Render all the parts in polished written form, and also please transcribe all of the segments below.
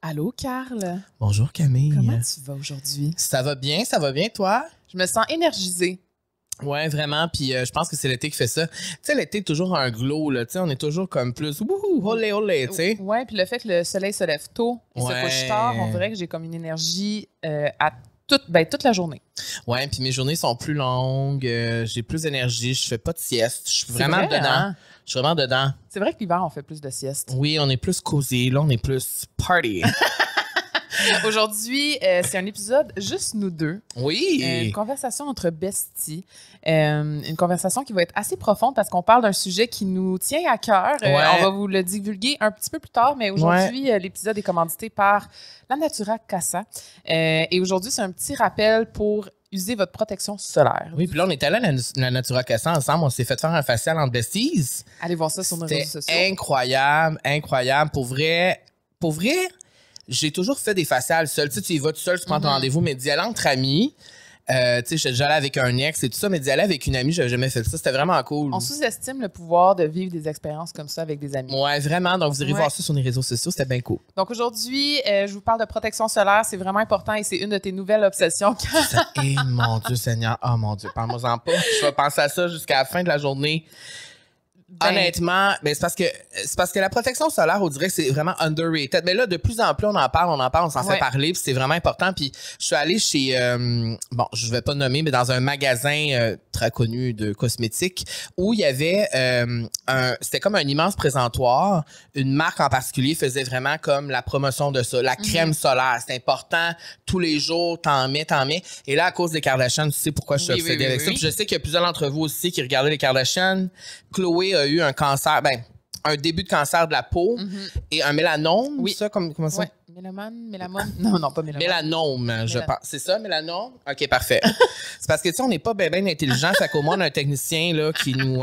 Allô, Carl? Bonjour Camille. Comment tu vas aujourd'hui? Ça va bien, toi? Je me sens énergisée. Ouais, vraiment. Puis je pense que c'est l'été qui fait ça. Tu sais, l'été, toujours un glow, là. Tu sais, on est toujours comme plus wouhou, olé, olé, tu sais. Ouais, puis le fait que le soleil se lève tôt et se couche tard, on dirait que j'ai comme une énergie à toute la journée. Ouais, puis mes journées sont plus longues, j'ai plus d'énergie, je fais pas de sieste. Je suis vraiment vrai, dedans. hein? Je suis vraiment dedans. C'est vrai que l'hiver, on fait plus de sieste. Oui, on est plus cosy. Là, on est plus party. Aujourd'hui, c'est un épisode juste nous deux. Oui. Une conversation entre besties. Une conversation qui va être assez profonde parce qu'on parle d'un sujet qui nous tient à cœur. Ouais. On va vous le divulguer un petit peu plus tard, mais aujourd'hui, l'épisode est commandité par La Natura Casa. Et aujourd'hui, c'est un petit rappel pour user votre protection solaire. Oui, puis là, on est allé à la Natura Casa ensemble. On s'est fait faire un facial en besties. Allez voir ça sur nos réseaux sociaux. C'était incroyable, incroyable. Pour vrai, j'ai toujours fait des faciales seules. Tu sais, tu y vas tout seul, tu prends ton rendez-vous, mais d'y aller entre amis, tu sais, j'étais déjà allée avec un ex et tout ça, mais d'y aller avec une amie, j'avais jamais fait ça. C'était vraiment cool. On sous-estime le pouvoir de vivre des expériences comme ça avec des amis. Ouais, vraiment. Donc, vous irez voir ça sur les réseaux sociaux. C'était bien cool. Donc, aujourd'hui, je vous parle de protection solaire. C'est vraiment important et c'est une de tes nouvelles obsessions. Et mon Dieu Seigneur. Oh mon Dieu, parle-moi-en pas. Je vais penser à ça jusqu'à la fin de la journée. Honnêtement, mais c'est parce que la protection solaire, on dirait que c'est vraiment underrated. Mais là, de plus en plus, on en parle, on s'en fait parler, puis c'est vraiment important. Puis je suis allée chez, bon, je vais pas nommer, mais dans un magasin très connu de cosmétiques où il y avait c'était comme un immense présentoir. Une marque en particulier faisait vraiment comme la promotion de ça, la crème solaire. C'est important, tous les jours, t'en mets. Et là, à cause des Kardashians, tu sais pourquoi je suis obsédée avec ça. Puis je sais qu'il y a plusieurs d'entre vous aussi qui regardaient les Kardashians. Chloé a eu un cancer, un début de cancer de la peau et un mélanome. Oui. Ça, comment ça? Ouais. Mélamone? Non, pas mélamone. Mélanome, je pense. C'est ça, mélanome? OK, parfait. C'est parce que, tu sais, on n'est pas bien intelligent. Fait qu'au moins, on a un technicien là, qui nous...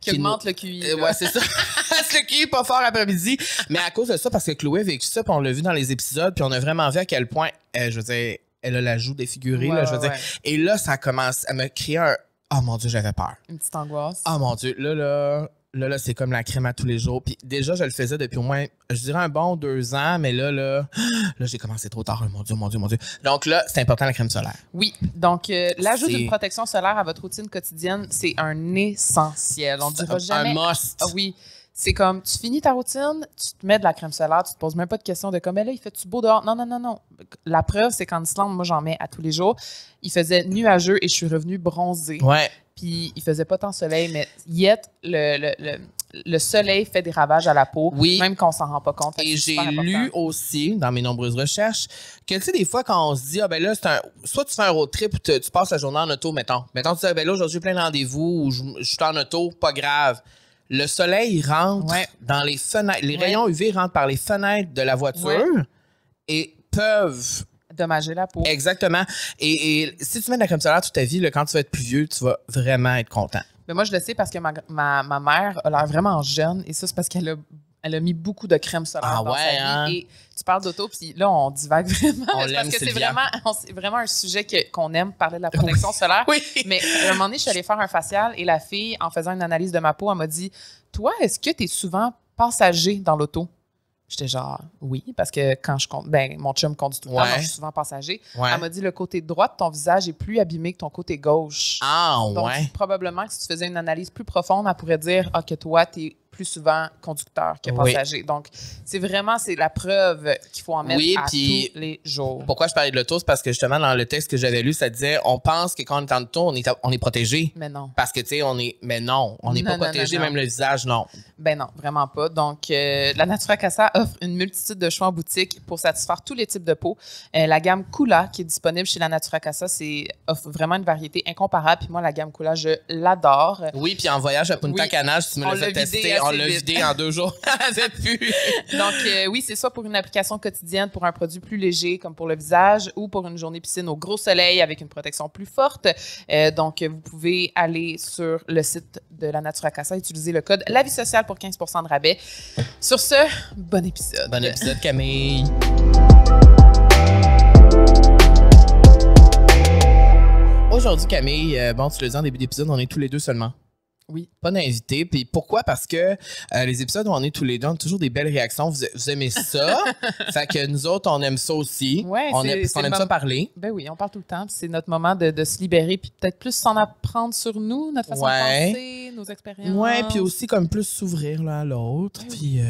qui augmente le QI. Ouais, c'est ça. Le QI pas fort après-midi. Mais à cause de ça, parce que Chloé a vécu ça, puis on l'a vu dans les épisodes, puis on a vraiment vu à quel point, je veux dire, elle a la joue défigurée, là, je veux dire. Et là, ça commence à me créer un... Oh mon Dieu, j'avais peur. Une petite angoisse. Oh mon Dieu, là, c'est comme la crème à tous les jours. Puis déjà, je le faisais depuis au moins, je dirais un bon 2 ans, mais là, j'ai commencé trop tard. Oh, mon Dieu. Donc là, c'est important la crème solaire. Oui, donc l'ajout d'une protection solaire à votre routine quotidienne, c'est un essentiel. On ne dira jamais... Un must. Ah oui. C'est comme, tu finis ta routine, tu te mets de la crème solaire, tu te poses même pas de questions de comme, là, il fait-tu beau dehors? Non. La preuve, c'est qu'en Islande, moi, j'en mets à tous les jours. Il faisait nuageux et je suis revenue bronzée. Ouais. Puis il faisait pas tant soleil, mais yet, le soleil fait des ravages à la peau, même qu'on s'en rend pas compte. Et j'ai lu aussi, dans mes nombreuses recherches, que tu sais, des fois, quand on se dit, soit tu fais un road trip ou tu passes la journée en auto, mettons. Mettons, tu dis, là, aujourd'hui, j'ai plein de rendez-vous ou je suis en auto, pas grave. Le soleil rentre dans les fenêtres. Les rayons UV rentrent par les fenêtres de la voiture et peuvent... dommager la peau. Exactement. Et si tu mets de la crème solaire toute ta vie, là, quand tu vas être plus vieux, tu vas vraiment être content. Mais moi, je le sais parce que ma mère a l'air vraiment jeune et ça, c'est parce qu'elle a mis beaucoup de crème solaire dans sa vie. Et tu parles d'auto, puis là, on divague vraiment. On l'aime, parce que c'est vraiment un sujet qu'on aime, parler de la protection solaire. Oui. Mais à un moment donné, je suis allée faire un facial et la fille, en faisant une analyse de ma peau, elle m'a dit « Toi, est-ce que tu es souvent passager dans l'auto? » J'étais genre, oui, parce que quand je conduis, mon chum conduit tout le temps, donc je suis souvent passager. Elle m'a dit, le côté droit de ton visage est plus abîmé que ton côté gauche. Donc, probablement que si tu faisais une analyse plus profonde, elle pourrait dire, que toi, t'es plus souvent conducteur que passager. Donc, c'est la preuve qu'il faut en mettre à tous les jours. Pourquoi je parlais de l'auto? C'est parce que justement, dans le texte que j'avais lu, ça disait, on pense que quand on est en auto, on est protégé. Mais non. Parce que, tu sais, mais non, on n'est pas protégé, même le visage, non. Ben non, vraiment pas. Donc, la Natura Casa offre une multitude de choix en boutique pour satisfaire tous les types de peau. La gamme Kula, qui est disponible chez la Natura Casa, offre vraiment une variété incomparable. Puis moi, la gamme Kula, je l'adore. Oui, puis en voyage à Punta Cana, tu me l'as fait tester. On l'a vidé en 2 jours. Donc, oui, c'est soit pour une application quotidienne, pour un produit plus léger, comme pour le visage, ou pour une journée piscine au gros soleil avec une protection plus forte. Donc, vous pouvez aller sur le site de la Natura Casa, utiliser le code La Vie Sociale pour 15% de rabais. Sur ce, bon épisode. Bon épisode, Camille. Aujourd'hui, Camille, tu le dis en début d'épisode, on est tous les deux seulement. Oui. Pas d'invité. Puis pourquoi? Parce que les épisodes où on est tous les deux, on a toujours des belles réactions. Vous aimez ça. Fait que nous autres, on aime ça aussi. Ouais, on aime ça parler. Ben oui, on parle tout le temps. Puis c'est notre moment de se libérer puis peut-être plus s'en apprendre sur nous, notre façon de penser, nos expériences. Ouais, puis aussi comme plus s'ouvrir l'un à l'autre. Ben oui. Puis,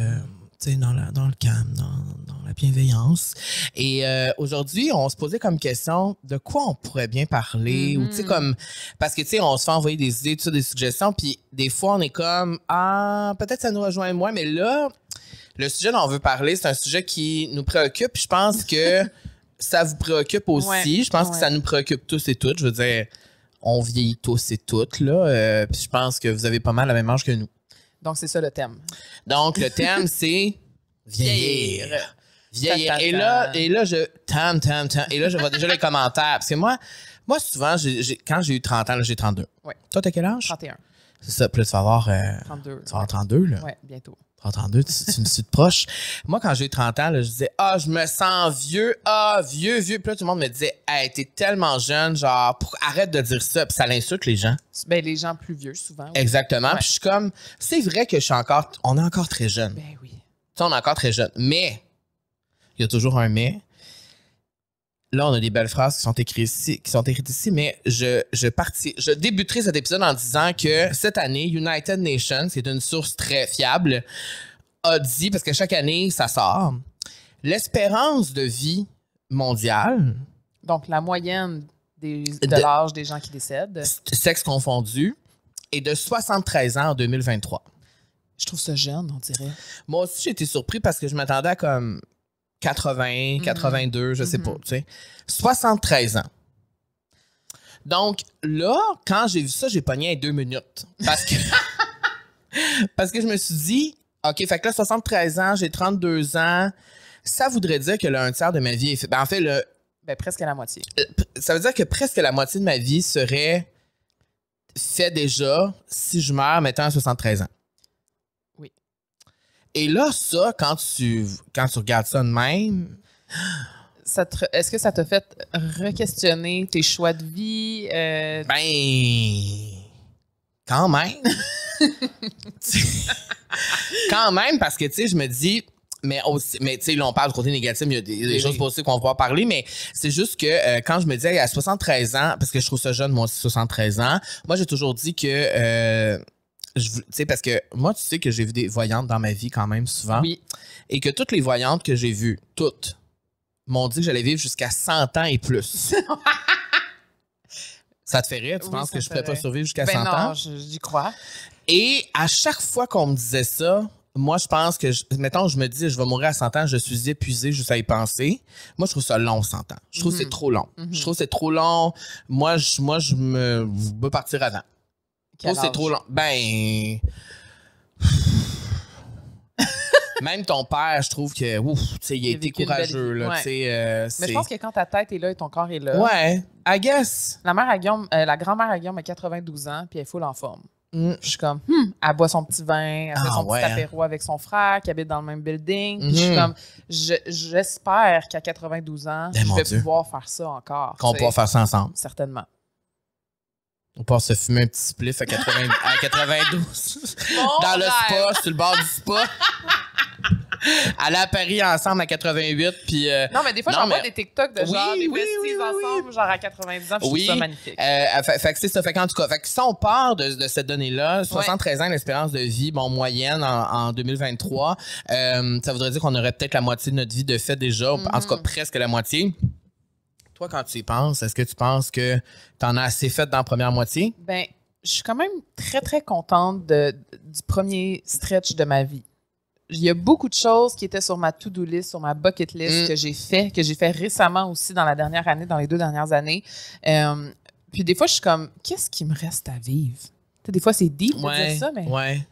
tu sais, dans le calme, dans la bienveillance. Et aujourd'hui, on se posait comme question de quoi on pourrait bien parler. Ou tu sais, comme. Parce que, tu sais, on se fait envoyer des idées, tout ça, des suggestions. Puis des fois, on est comme, ah, peut-être ça nous rejoint moins. Mais là, le sujet dont on veut parler, c'est un sujet qui nous préoccupe. Je pense que ça vous préoccupe aussi. Ouais, Je pense que ça nous préoccupe tous et toutes. Je veux dire, on vieillit tous et toutes, là. Puis je pense que vous avez pas mal la même âge que nous. Donc, c'est ça le thème. Donc, le thème, c'est vieillir. Vieillir. Et là, je vois déjà les commentaires. Parce que moi souvent, quand j'ai eu 30 ans, là, j'ai 32. Ouais. Toi, t'as quel âge? 31. C'est ça. Puis là, tu vas avoir... 32. Tu vas avoir 32, là. Oui, bientôt. 32, tu me suis proche. Moi, quand j'ai eu 30 ans, là, je disais, je me sens vieux. Vieux. Puis là, tout le monde me disait, hey, t'es tellement jeune, genre, arrête de dire ça. Puis ça l'insulte les gens. Ben, les gens plus vieux, souvent. Oui. Exactement. Ouais. Puis je suis comme, c'est vrai que on est encore très jeune. Ben oui. Tu sais, on est encore très jeune. Mais, il y a toujours un mais. Là, on a des belles phrases qui sont écrites ici, mais je débuterai cet épisode en disant que cette année, United Nations, qui est une source très fiable, a dit, parce que chaque année, ça sort, l'espérance de vie mondiale, Donc, la moyenne de l'âge des gens qui décèdent. sexe confondu, est de 73 ans en 2023. Je trouve ça jeune, on dirait. Moi aussi, j'ai été surpris parce que je m'attendais à comme 80, 82, je sais pas, tu sais. 73 ans. Donc, là, quand j'ai vu ça, j'ai pogné à 2 minutes. Parce que je me suis dit, OK, fait que là, 73 ans, j'ai 32 ans, ça voudrait dire que là, un tiers de ma vie est fait. Ben, en fait, Ben, presque à la moitié. ça veut dire que presque la moitié de ma vie serait fait déjà si je meurs, mettons, à 73 ans. Oui. Et là, ça, quand tu regardes ça de même... Est-ce que ça t'a fait re-questionner tes choix de vie? Ben... Quand même. Quand même, parce que, tu sais, je me dis... Mais tu sais, là, on parle du côté négatif, il y a des choses positives qu'on va pouvoir parler, mais c'est juste que quand je me dis à 73 ans, parce que je trouve ça jeune, moi aussi, 73 ans, moi, j'ai toujours dit que... tu sais, parce que moi, tu sais que j'ai vu des voyantes dans ma vie quand même souvent. Oui. Et que toutes les voyantes que j'ai vues, toutes, m'ont dit que j'allais vivre jusqu'à 100 ans et plus. Ça te fait rire? Tu penses que je ne pourrais pas survivre jusqu'à 100 ans? Non, j'y crois. Et à chaque fois qu'on me disait ça, moi, je pense que, mettons, je me dis, je vais mourir à 100 ans, je suis épuisé juste à y penser. Moi, je trouve ça long, 100 ans. Je trouve que c'est trop long. Je trouve que c'est trop long. Moi, je veux partir avant. Quel C'est âge? trop long. Ben... Même ton père, je trouve que, tu sais, il a été courageux, là, ouais. tu sais. Mais je pense que quand ta tête est là et ton corps est là. Ouais, I guess. La grand-mère à Guillaume a 92 ans, puis elle est full en forme. Mm. Je suis comme, elle boit son petit vin, elle fait son petit apéro avec son frère qui habite dans le même building. Puis je suis comme, j'espère qu'à 92 ans, je vais pouvoir faire ça encore. Qu'on pourra faire ça ensemble. Certainement. On peut se fumer un petit spliff à 92. Dans le spa, sur le bord du spa. Aller à Paris ensemble à 88. Puis, non, mais des fois, j'en vois des TikTok de genre des besties ensemble, genre à 90 ans. Puis je trouve ça magnifique. Fait que c'est ça. Fait qu'en tout cas, fait que si on part de cette donnée-là, 73 ans l'espérance de vie, moyenne en 2023, ça voudrait dire qu'on aurait peut-être la moitié de notre vie de fait déjà, en tout cas presque la moitié. Toi, quand tu y penses, est-ce que tu penses que tu en as assez fait dans la première moitié? Ben, je suis quand même très, très contente du premier stretch de ma vie. Il y a beaucoup de choses qui étaient sur ma to-do list, sur ma bucket list que j'ai fait récemment aussi dans la dernière année, dans les 2 dernières années. Puis des fois, je suis comme, qu'est-ce qui me reste à vivre? Tu sais, des fois, c'est deep de dire ça, mais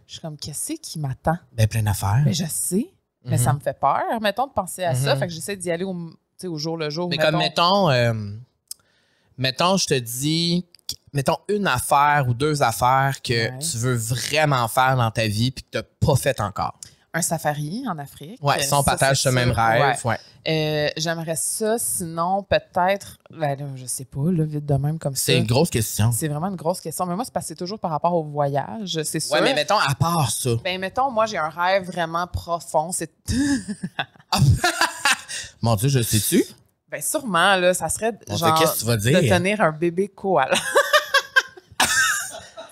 je suis comme, qu'est-ce qui m'attend? Ben, plein d'affaires. Ben, je sais, mais ça me fait peur, mettons, de penser à ça. Fait que j'essaie d'y aller au jour le jour. Mais comme, mettons, je te dis, mettons une affaire ou 2 affaires que tu veux vraiment faire dans ta vie puis que tu n'as pas fait encore. Un safari en Afrique. Ouais, si on partage ce même rêve. Ouais. J'aimerais ça. Sinon, peut-être... Ben là, je sais pas, là, vite de même comme ça. C'est une grosse question. C'est vraiment une grosse question. Mais moi, c'est parce que c'est toujours par rapport au voyage, c'est sûr. Ouais, mais mettons, à part ça. Ben, mettons, moi, j'ai un rêve vraiment profond. C'est... Mon Dieu, je sais-tu? Ben, sûrement, là, ça serait genre qu'est-ce que tu vas dire? de tenir un bébé koala.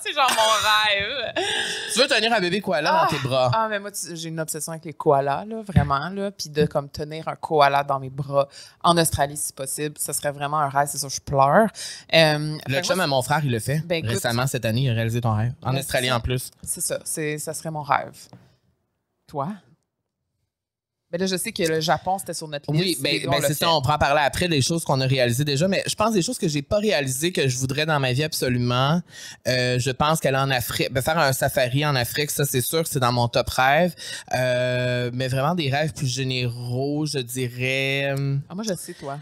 C'est genre mon rêve. Tu veux tenir un bébé koala dans tes bras? Ah, mais moi, j'ai une obsession avec les koalas, là, vraiment, là. Puis de, comme, tenir un koala dans mes bras en Australie, si possible, ce serait vraiment un rêve. C'est sûr, je pleure. Le chum à mon frère, il le fait. Ben, écoute, récemment, cette année, il a réalisé ton rêve. En Australie, en plus. C'est ça. Ça serait mon rêve. Toi? Ben là, je sais que le Japon, c'était sur notre liste. Oui, ben c'est ça, on pourra en parler après des choses qu'on a réalisées déjà, mais je pense des choses que j'ai pas réalisées que je voudrais dans ma vie absolument. Je pense qu'aller en Afrique, faire un safari en Afrique, ça c'est sûr que c'est dans mon top rêve. Mais vraiment des rêves plus généraux, je dirais. Ah, moi, je sais, toi.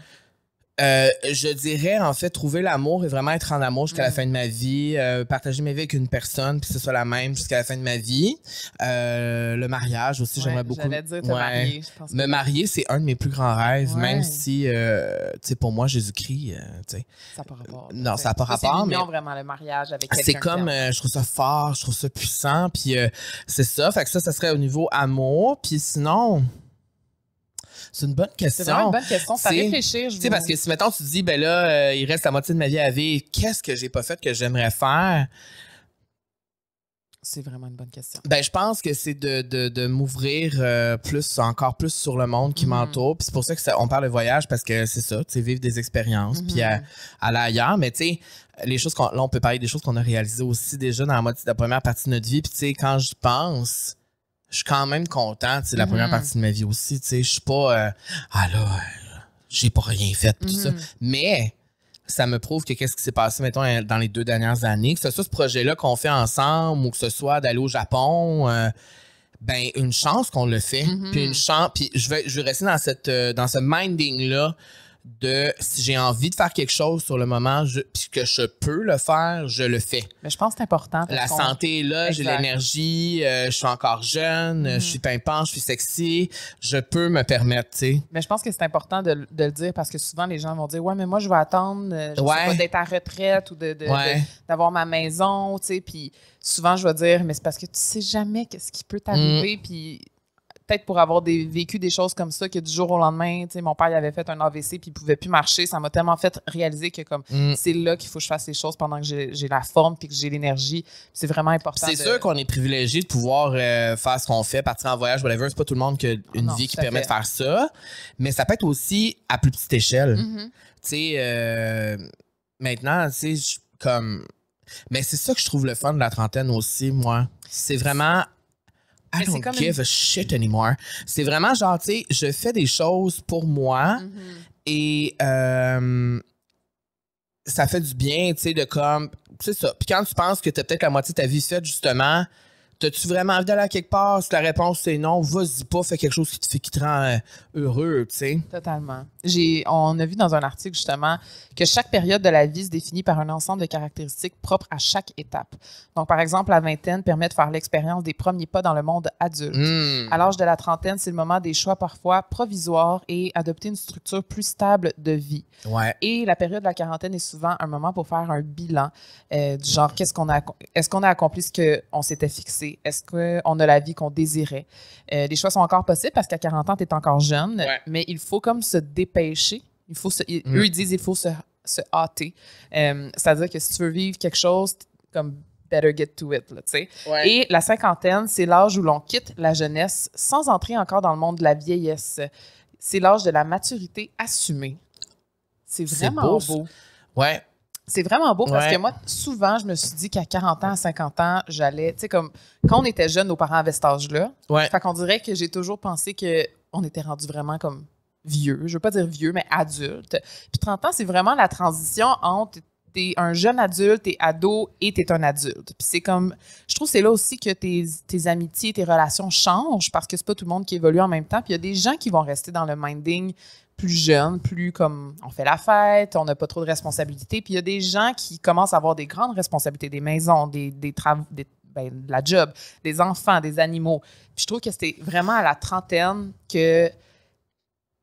Je dirais, en fait, trouver l'amour et vraiment être en amour jusqu'à la fin de ma vie. Partager ma vie avec une personne, puis que ce soit la même jusqu'à la fin de ma vie. Le mariage aussi, j'aimerais beaucoup. J'allais dire te marier. Je pense me marier, c'est un de mes plus grands rêves, même si, tu sais, pour moi, Jésus-Christ, tu sais. Ça n'a pas rapport. Non, ça n'a pas rapport. C'est mignon, vraiment, le mariage avec quelqu'un. C'est comme, je trouve ça fort, je trouve ça puissant, puis c'est ça. Fait que ça serait au niveau amour. Puis sinon... C'est une bonne question. C'est vraiment une bonne question. Ça réfléchir. Tu sais, parce que si, mettons, tu te dis, ben là, il reste la moitié de ma vie à vivre, qu'est-ce que j'ai pas fait que j'aimerais faire? C'est vraiment une bonne question. Ben, je pense que c'est de m'ouvrir encore plus sur le monde qui m'entoure. Puis c'est pour ça que on parle de voyage, parce que c'est ça, tu sais, vivre des expériences, puis aller ailleurs. Mais tu sais, les choses là, on peut parler des choses qu'on a réalisées aussi déjà dans la première partie de notre vie. Puis tu sais, quand je pense... Je suis quand même content, tu sais, la première partie de ma vie aussi, tu sais, je suis pas, j'ai pas rien fait, tout ça. Mais ça me prouve que qu'est-ce qui s'est passé, mettons, dans les 2 dernières années, que ce soit ce projet-là qu'on fait ensemble ou que ce soit d'aller au Japon, ben, une chance qu'on le fait. Puis une chance, puis je vais rester dans ce minding-là de si j'ai envie de faire quelque chose sur le moment, puis que je peux le faire, je le fais. Mais je pense que c'est important. La santé est là, j'ai l'énergie, je suis encore jeune, je suis pimpant, je suis sexy, je peux me permettre, tu sais. Mais je pense que c'est important de le dire parce que souvent les gens vont dire ouais, mais moi je vais attendre je sais pas, d'être à retraite ou d'avoir ma maison, tu sais, puis souvent je vais dire mais c'est parce que tu sais jamais qu'est-ce qui peut t'arriver, puis peut-être pour avoir vécu des choses comme ça, que du jour au lendemain, tu sais, mon père il avait fait un AVC puis il pouvait plus marcher. Ça m'a tellement fait réaliser que comme c'est là qu'il faut que je fasse les choses pendant que j'ai la forme puis que j'ai l'énergie. C'est vraiment important. C'est sûr qu'on est privilégié de pouvoir faire ce qu'on fait, partir en voyage, whatever. C'est pas tout le monde qui a une vie qui permet de faire ça. Mais ça peut être aussi à plus petite échelle. Tu sais, maintenant, tu sais, comme... Mais c'est ça que je trouve le fun de la trentaine aussi, moi. C'est vraiment... I don't give a shit anymore. C'est vraiment genre, tu sais, je fais des choses pour moi et ça fait du bien, tu sais, de comme, c'est ça. Puis quand tu penses que tu as peut-être la moitié de ta vie faite, justement, t'as-tu vraiment envie d'aller à quelque part? Si la réponse c'est non, vas-y pas, fais quelque chose qui te rend heureux, tu sais. Totalement. On a vu dans un article, justement, que chaque période de la vie se définit par un ensemble de caractéristiques propres à chaque étape. Donc, par exemple, la vingtaine permet de faire l'expérience des premiers pas dans le monde adulte. À l'âge de la trentaine, c'est le moment des choix parfois provisoires et adopter une structure plus stable de vie. Ouais. Et la période de la quarantaine est souvent un moment pour faire un bilan du genre, est-ce qu'on a accompli ce qu'on s'était fixé? Est-ce qu'on a la vie qu'on désirait? Les choix sont encore possibles parce qu'à 40 ans, tu es encore jeune, mais il faut comme se dépêcher. Eux, ils disent qu'il faut se hâter. C'est-à-dire que si tu veux vivre quelque chose, comme better get to it, tu sais. Et la cinquantaine, c'est l'âge où l'on quitte la jeunesse sans entrer encore dans le monde de la vieillesse. C'est l'âge de la maturité assumée. C'est vraiment beau. Ouais. C'est vraiment beau parce que moi, souvent, je me suis dit qu'à 40 ans, à 50 ans, j'allais... Tu sais, comme quand on était jeunes, nos parents avaient cet âge-là. Fait qu'on dirait que j'ai toujours pensé qu'on était rendu vraiment comme vieux. Je veux pas dire vieux, mais adulte. Puis 30 ans, c'est vraiment la transition entre t'es un jeune adulte, t'es ado et t'es un adulte. Puis c'est comme... Je trouve que c'est là aussi que tes amitiés, tes relations changent parce que c'est pas tout le monde qui évolue en même temps. Puis il y a des gens qui vont rester dans le minding plus jeune, plus comme on fait la fête, on n'a pas trop de responsabilités. Puis il y a des gens qui commencent à avoir des grandes responsabilités, des maisons, des travaux, de la job, des enfants, des animaux. Puis je trouve que c'est vraiment à la trentaine que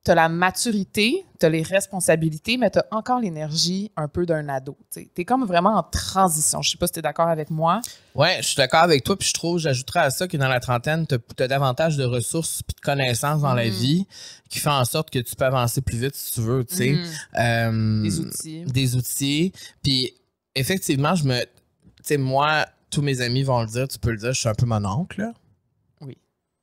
tu as la maturité, tu as les responsabilités, mais tu as encore l'énergie un peu d'un ado. Tu es comme vraiment en transition. Je sais pas si tu es d'accord avec moi. Ouais, je suis d'accord avec toi, puis je trouve, j'ajouterais à ça que dans la trentaine, tu as davantage de ressources et de connaissances dans la vie qui fait en sorte que tu peux avancer plus vite si tu veux, tu sais. Des outils. Des outils. Puis effectivement, tu sais, moi, tous mes amis vont le dire, tu peux le dire, je suis un peu mon oncle, là. Oui.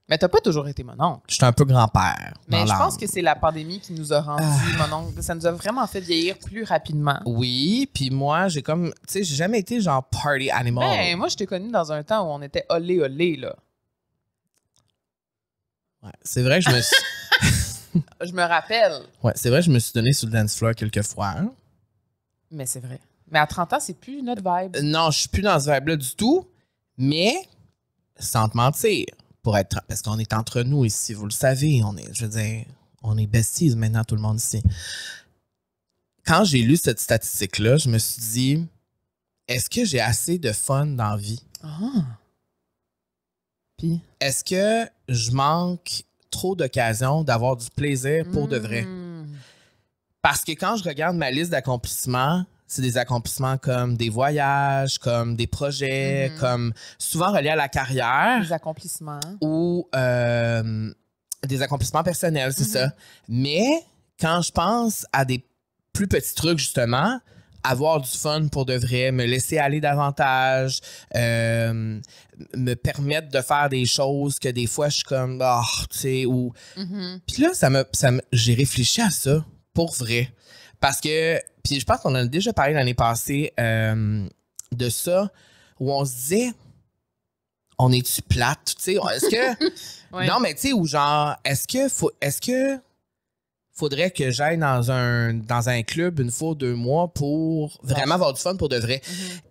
Mais t'as pas toujours été mon oncle. Je suis un peu grand-père. Mais je pense que c'est la pandémie qui nous a rendu mon oncle. Ça nous a vraiment fait vieillir plus rapidement. Oui, puis moi, j'ai comme, tu sais, j'ai jamais été genre party animal. Ben, moi, je t'ai connu dans un temps où on était olé olé, là. Ouais, c'est vrai que je me suis... Je me rappelle. Ouais, c'est vrai que je me suis donné sur le dance floor quelques fois. Hein? Mais c'est vrai. Mais à 30 ans, c'est plus notre vibe. Non, je suis plus dans ce vibe-là du tout, mais sans te mentir, parce qu'on est entre nous ici, vous le savez, je veux dire, on est besties maintenant, tout le monde ici. Quand j'ai lu cette statistique-là, je me suis dit, est-ce que j'ai assez de fun dans la vie? Puis? Est-ce que je manque trop d'occasions d'avoir du plaisir pour de vrai? Parce que quand je regarde ma liste d'accomplissements, c'est des accomplissements comme des voyages, comme des projets, comme souvent reliés à la carrière. Des accomplissements. Ou des accomplissements personnels, c'est ça. Mais quand je pense à des plus petits trucs, justement, avoir du fun pour de vrai, me laisser aller davantage, me permettre de faire des choses que des fois, je suis comme, tu sais, ou... Puis là, j'ai réfléchi à ça, pour vrai. Parce que, puis je pense qu'on en a déjà parlé l'année passée de ça, où on se disait, on est-tu plate, tu sais, est-ce que... Ouais. Non, mais tu sais, ou genre, est-ce que faudrait que j'aille dans un club une fois ou 2 mois pour vraiment avoir du fun pour de vrai?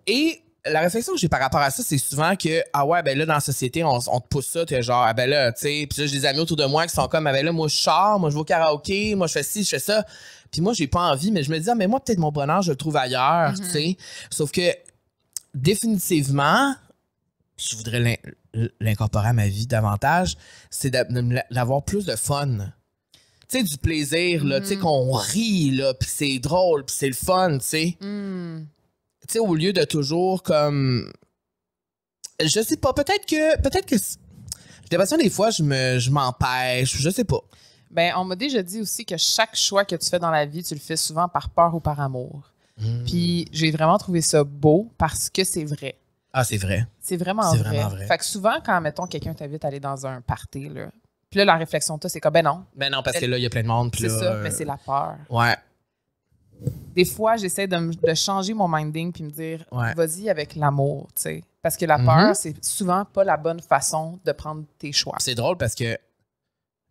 Et la réflexion que j'ai par rapport à ça, c'est souvent que, ah ouais, ben là, dans la société, on te pousse ça, t'es genre, ah ben là, tu sais, puis là, j'ai des amis autour de moi qui sont comme, ah ben là, moi, je sors, moi, je vais au karaoké, moi, je fais ci, je fais ça. Puis moi, j'ai pas envie, mais je me dis, ah, mais moi, peut-être mon bonheur, je le trouve ailleurs, tu sais. Sauf que, définitivement, je voudrais l'incorporer à ma vie davantage, c'est d'avoir plus de fun. Tu sais, du plaisir, là, tu sais, qu'on rit, là, puis c'est drôle, puis c'est le fun, tu sais. Tu sais, au lieu de toujours comme... Je sais pas, peut-être que j'ai l'impression des fois, je m'empêche, je sais pas. Ben, on m'a déjà dit aussi que chaque choix que tu fais dans la vie, tu le fais souvent par peur ou par amour. Puis j'ai vraiment trouvé ça beau parce que c'est vrai. Ah, c'est vrai. C'est vraiment vrai. Fait que souvent, quand, mettons, quelqu'un t'invite à aller dans un party, là, puis là, la réflexion, c'est comme, ben non. Ben non, parce que là, il y a plein de monde. C'est ça, mais c'est la peur. Ouais. Des fois, j'essaie de changer mon minding puis me dire, vas-y avec l'amour, tu sais. Parce que la peur, c'est souvent pas la bonne façon de prendre tes choix. C'est drôle parce que, tu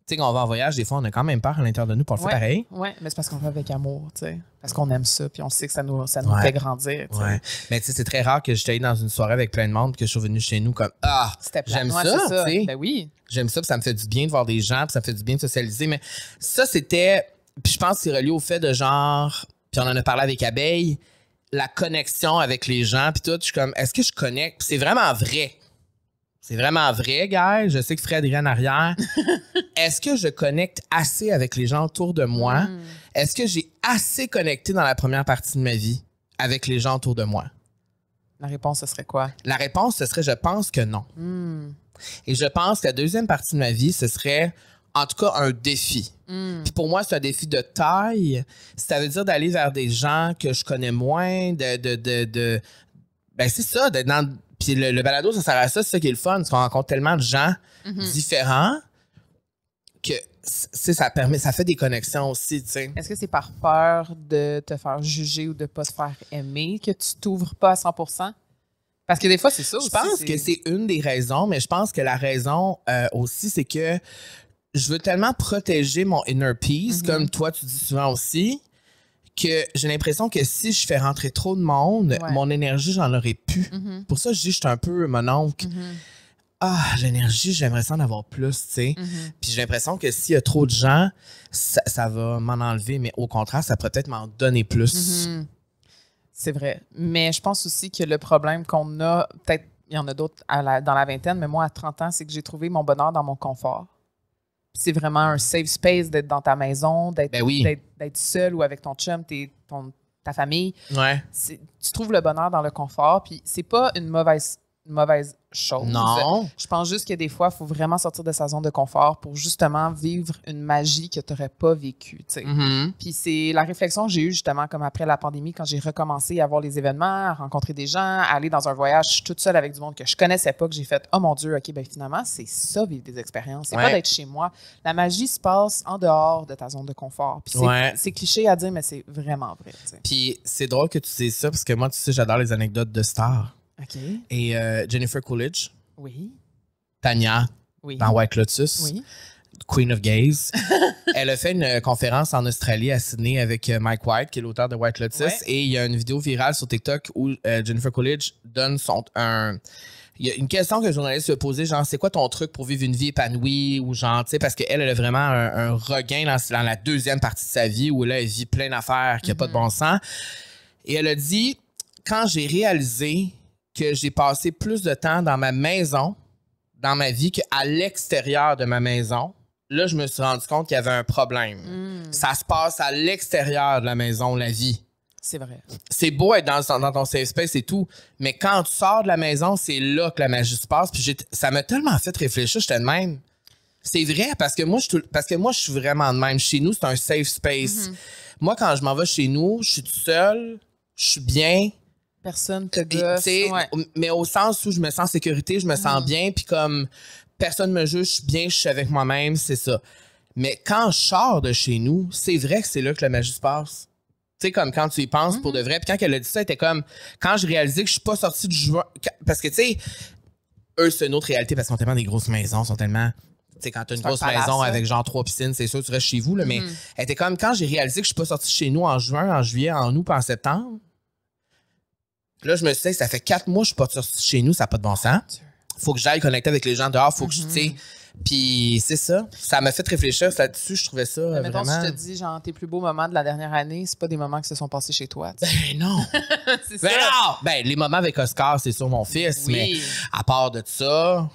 sais, quand on va en voyage, des fois, on a quand même peur à l'intérieur de nous pour le faire pareil. Oui, mais c'est parce qu'on va avec amour, tu sais. Parce qu'on aime ça, puis on sait que ça nous fait grandir, tu sais. Ouais. Mais tu sais, c'est très rare que j'étais dans une soirée avec plein de monde que je suis revenu chez nous comme, j'aime ça, tu sais. Ben oui. J'aime ça, puis ça me fait du bien de voir des gens, puis ça me fait du bien de socialiser. Mais ça, c'était... Puis je pense que c'est relié au fait de genre... Puis on en a parlé avec Abeille, la connexion avec les gens, puis tout. Je suis comme, est-ce que je connecte? Puis c'est vraiment vrai. C'est vraiment vrai, gars. Je sais que Fred est en arrière. Est-ce que je connecte assez avec les gens autour de moi? Est-ce que j'ai assez connecté dans la première partie de ma vie avec les gens autour de moi? La réponse, ce serait quoi? La réponse, ce serait, je pense que non. Et je pense que la deuxième partie de ma vie, ce serait, en tout cas, un défi. Puis pour moi, c'est un défi de taille. Ça veut dire d'aller vers des gens que je connais moins, ben c'est ça, d'être dans... Puis le balado, ça sert à ça, c'est ça qui est le fun, parce qu'on rencontre tellement de gens différents que ça fait des connexions aussi, tu sais. Est-ce que c'est par peur de te faire juger ou de pas te faire aimer que tu t'ouvres pas à 100%? Parce que des fois, c'est ça aussi. Je pense que c'est une des raisons, mais je pense que la raison aussi, c'est que je veux tellement protéger mon inner peace, comme toi, tu dis souvent aussi, que j'ai l'impression que si je fais rentrer trop de monde, mon énergie, j'en aurais plus. Pour ça, je dis, je suis un peu mon oncle. L'énergie, j'aimerais ça en avoir plus, tu sais. Puis j'ai l'impression que s'il y a trop de gens, ça va m'en enlever, mais au contraire, ça pourrait peut-être m'en donner plus. C'est vrai. Mais je pense aussi que le problème qu'on a, peut-être il y en a d'autres dans la vingtaine, mais moi, à 30 ans, c'est que j'ai trouvé mon bonheur dans mon confort. C'est vraiment un safe space d'être dans ta maison, d'être seul ou avec ton chum, ta famille. Ouais. Tu trouves le bonheur dans le confort, puis c'est pas une mauvaise chose. Non. Je pense juste que des fois, il faut vraiment sortir de sa zone de confort pour justement vivre une magie que tu n'aurais pas vécue. Puis c'est la réflexion que j'ai eue justement comme après la pandémie, quand j'ai recommencé à voir les événements, à rencontrer des gens, à aller dans un voyage toute seule avec du monde que je connaissais pas, que j'ai fait « Oh mon Dieu, OK, ben finalement, c'est ça, vivre des expériences. C'est pas d'être chez moi. La magie se passe en dehors de ta zone de confort. » Puis c'est cliché à dire, mais c'est vraiment vrai. T'sais. Puis c'est drôle que tu dises ça, parce que moi, tu sais, j'adore les anecdotes de stars. OK. Et Jennifer Coolidge. Oui. Tanya. Oui. Dans White Lotus. Oui. Queen of Gays. Elle a fait une conférence en Australie, à Sydney, avec Mike White, qui est l'auteur de White Lotus. Ouais. Et il y a une vidéo virale sur TikTok où Jennifer Coolidge donne il y a une question que le journaliste lui a posée, genre, c'est quoi ton truc pour vivre une vie épanouie? Ou genre, tu sais, parce qu'elle a vraiment un regain dans la deuxième partie de sa vie où là, elle vit plein d'affaires qui n'a pas de bon sens. Et elle a dit, quand j'ai réalisé que j'ai passé plus de temps dans ma maison, dans ma vie, qu'à l'extérieur de ma maison, là, je me suis rendu compte qu'il y avait un problème. Ça se passe à l'extérieur de la maison, la vie. C'est vrai. C'est beau être dans ton safe space et tout, mais quand tu sors de la maison, c'est là que la magie se passe. Puis ça m'a tellement fait réfléchir, j'étais de même. C'est vrai, parce que moi, je suis vraiment de même. Chez nous, c'est un safe space. Moi, quand je m'en vais chez nous, je suis tout seul, je suis bien. Personne te gosse. Mais au sens où je me sens en sécurité, je me sens bien, puis comme personne me juge, je suis bien, je suis avec moi-même, c'est ça. Mais quand je sors de chez nous, c'est vrai que c'est là que la magie se passe. Tu sais, comme quand tu y penses pour de vrai. Puis quand elle a dit ça, elle était comme, quand je réalisais que je suis pas sortie du joint. Parce que, tu sais, eux, c'est une autre réalité parce qu'ils ont tellement des grosses maisons, sont tellement. Tu sais, quand t'as une grosse maison avec genre 3 piscines, c'est sûr, tu restes chez vous, là. Mais elle était comme, quand j'ai réalisé que je suis pas sortie chez nous en juin, en juillet, en août, en septembre. Là, je me suis dit, ça fait 4 mois que je suis pas sortie chez nous, ça n'a pas de bon sens. Faut que j'aille connecter avec les gens dehors, faut que je, tu sais. Puis c'est ça. Ça m'a fait réfléchir là-dessus, je trouvais ça mais vraiment... mettons, si je te dis, genre, tes plus beaux moments de la dernière année, c'est pas des moments qui se sont passés chez toi. Ben non! C'est ben ça. non! Ben, les moments avec Oscar, c'est sur mon fils, mais à part de ça,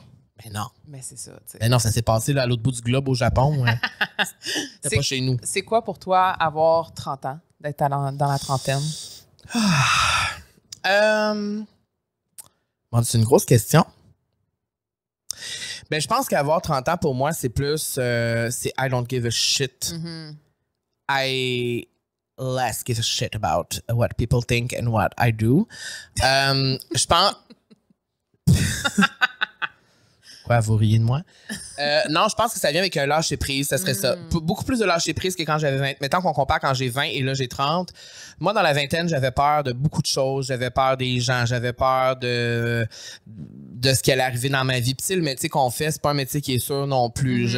ben non. Mais c'est ça, tu sais. Ben non, ça s'est passé là, à l'autre bout du globe, au Japon. Ouais. C'était pas chez nous. C'est quoi pour toi avoir 30 ans, d'être dans la trentaine? Bon, c'est une grosse question. Ben, je pense qu'avoir 30 ans, pour moi, c'est plus... c'est I don't give a shit. I less give a shit about what people think and what I do. Je pense... Quoi, vous riez de moi? Non, je pense que ça vient avec un lâcher-prise. Ça serait ça. Beaucoup plus de lâcher-prise que quand j'avais 20. Mettons qu'on compare quand j'ai 20 et là, j'ai 30. Moi, dans la vingtaine, j'avais peur de beaucoup de choses. J'avais peur des gens. J'avais peur de ce qui allait arriver dans ma vie. Puis, le métier qu'on fait, c'est pas un métier qui est sûr non plus.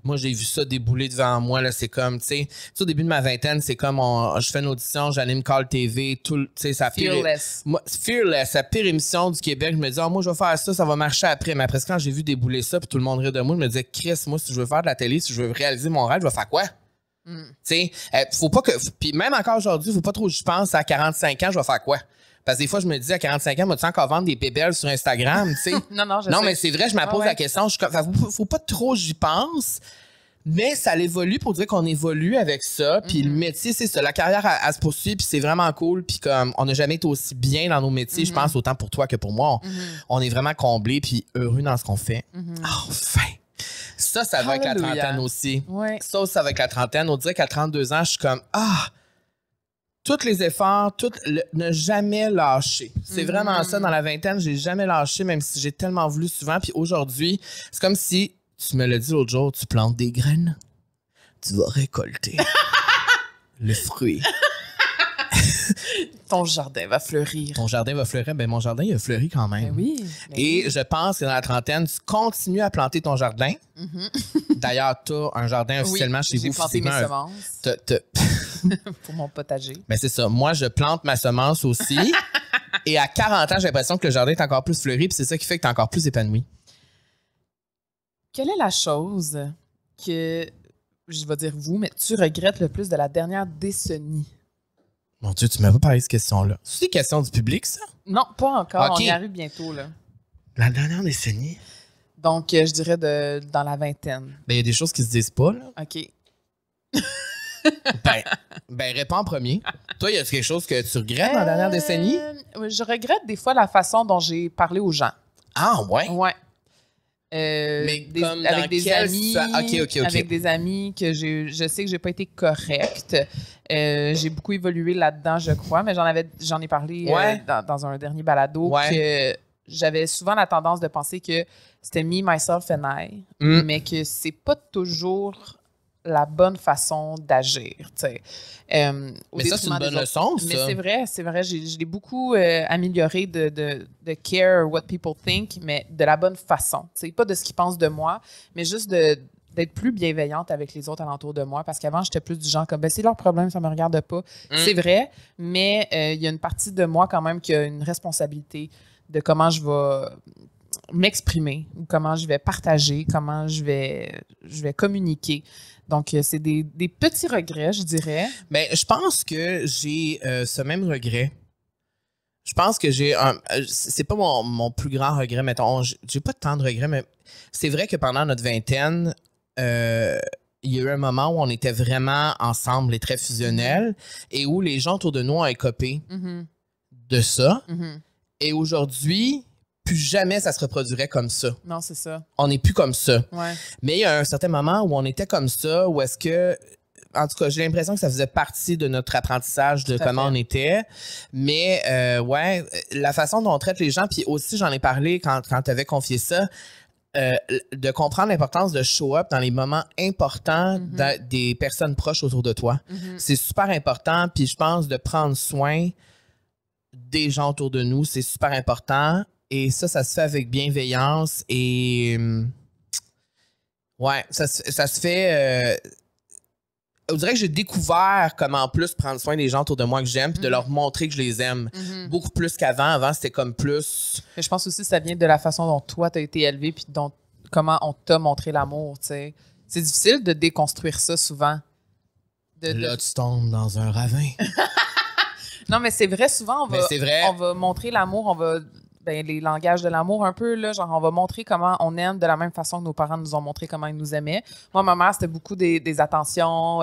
Moi, j'ai vu ça débouler devant moi. Là, c'est comme, tu sais, au début de ma vingtaine, c'est comme je fais une audition, j'anime Call TV, tout, tu sais, ça Fearless. Fearless, la pire émission du Québec. Je me disais, moi, je vais faire ça, ça va marcher après. Mais après, quand j'ai vu débouler ça, puis tout le monde riait de moi, je me disais, Chris, moi, si je veux faire de la télé, si je veux réaliser mon rêve, je vais faire quoi? Tu sais, faut pas que. Puis même encore aujourd'hui, faut pas trop que je pense à 45 ans, je vais faire quoi? Parce que des fois, je me dis à 45 ans, vas-tu encore vendre des bébelles sur Instagram, tu sais? non, je non, sais. mais c'est vrai, je me pose la question. Faut pas trop j'y pense, mais ça l'évolue pour dire qu'on évolue avec ça. Puis le métier, c'est ça. La carrière, elle se poursuit, puis c'est vraiment cool. Puis comme on n'a jamais été aussi bien dans nos métiers, je pense, autant pour toi que pour moi. On est vraiment comblés puis heureux dans ce qu'on fait. Enfin! Ça va avec la trentaine aussi. Ouais. Ça va avec la trentaine. On dirait qu'à 32 ans, je suis comme, tous les efforts, ne jamais lâcher. C'est vraiment ça. Dans la vingtaine, j'ai jamais lâché, même si j'ai tellement voulu souvent. Puis aujourd'hui, c'est comme si, tu me l'as dit l'autre jour, tu plantes des graines, tu vas récolter le fruit. Ton jardin va fleurir. Ton jardin va fleurir. Ben, mon jardin, il a fleuri quand même. Ben oui. Et je pense que dans la trentaine, tu continues à planter ton jardin. D'ailleurs, tu as un jardin officiellement chez vous. J'ai planté mes semences. Pour mon potager. Ben, c'est ça. Moi, je plante ma semence aussi. Et à 40 ans, j'ai l'impression que le jardin est encore plus fleuri. Puis c'est ça qui fait que tu es encore plus épanoui. Quelle est la chose que, je vais dire vous, mais tu regrettes le plus de la dernière décennie? Mon Dieu, tu m'as pas parlé de cette question-là. C'est des questions du public, ça? Non, pas encore. Okay. On y arrive bientôt, là. La dernière décennie? Donc, je dirais dans la vingtaine. Ben, il y a des choses qui se disent pas, là. OK. Ben, réponds en premier. Toi, y a quelque chose que tu regrettes dans la dernière décennie? Je regrette des fois la façon dont j'ai parlé aux gens. Ah, ouais? Ouais. Mais comme dans avec des quel amis, OK. avec des amis que je sais que j'ai pas été correcte. J'ai beaucoup évolué là-dedans, je crois, mais j'en ai parlé dans un dernier balado que j'avais souvent la tendance de penser que c'était me, myself and I, mais que c'est pas toujours la bonne façon d'agir, tu sais. Mais ça, c'est une bonne leçon, ça. Mais c'est vrai. Je l'ai beaucoup amélioré de care what people think, mais de la bonne façon. Tu sais, pas de ce qu'ils pensent de moi, mais juste d'être plus bienveillante avec les autres alentours de moi. Parce qu'avant, j'étais plus du genre comme, ben, c'est leur problème, ça me regarde pas. C'est vrai, mais il y a une partie de moi quand même qui a une responsabilité de comment je vais m'exprimer, ou comment je vais partager, comment je vais communiquer. Donc, c'est des petits regrets, je dirais. Mais je pense que j'ai ce même regret. Je pense que j'ai c'est pas mon plus grand regret, mettons. J'ai pas tant de regrets, mais c'est vrai que pendant notre vingtaine, il y a eu un moment où on était vraiment ensemble et très fusionnels et où les gens autour de nous ont écopé de ça. Et aujourd'hui, plus jamais ça se reproduirait comme ça. Non, c'est ça. On n'est plus comme ça. Ouais. Mais il y a un certain moment où on était comme ça, où est-ce que, en tout cas, j'ai l'impression que ça faisait partie de notre apprentissage de comment on était. Mais la façon dont on traite les gens, puis aussi j'en ai parlé quand tu avais confié ça, de comprendre l'importance de show up dans les moments importants des personnes proches autour de toi. C'est super important, puis je pense de prendre soin des gens autour de nous, c'est super important. Et ça se fait avec bienveillance et ça se fait. On dirait que j'ai découvert comment en plus prendre soin des gens autour de moi que j'aime puis de leur montrer que je les aime. Beaucoup plus qu'avant. Avant, c'était comme plus. Mais je pense aussi que ça vient de la façon dont toi, tu as été élevé puis comment on t'a montré l'amour, tu sais. C'est difficile de déconstruire ça souvent. Là, tu tombes dans un ravin. Non, mais c'est vrai, souvent, on va montrer l'amour, les langages de l'amour un peu, là, genre on va montrer comment on aime de la même façon que nos parents nous ont montré comment ils nous aimaient. Moi, ma mère, c'était beaucoup des attentions.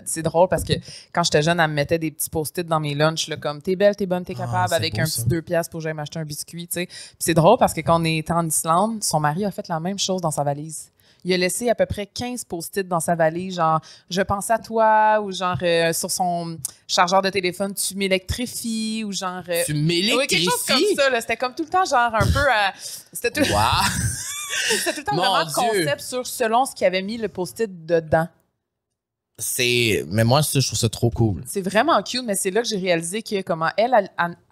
C'est drôle parce que quand j'étais jeune, elle me mettait des petits post-it dans mes lunchs, là, comme t'es belle, t'es bonne, t'es capable, avec un petit 2 piastres pour que j'aille m'acheter un biscuit. Puis c'est drôle parce que quand on était en Islande, son mari a fait la même chose dans sa valise. Il a laissé à peu près 15 post-it dans sa valise, genre « Je pense à toi » ou genre sur son chargeur de téléphone « Tu m'électrifies » ou genre... Tu m'électrifies? Oui, quelque chose comme ça. Là. C'était comme tout le temps genre un peu... c'était tout, c'était tout le temps vraiment le concept sur selon ce qu'il avait mis le post-it dedans. Mais moi, ça, je trouve ça trop cool. C'est vraiment cute, mais c'est là que j'ai réalisé que comment elle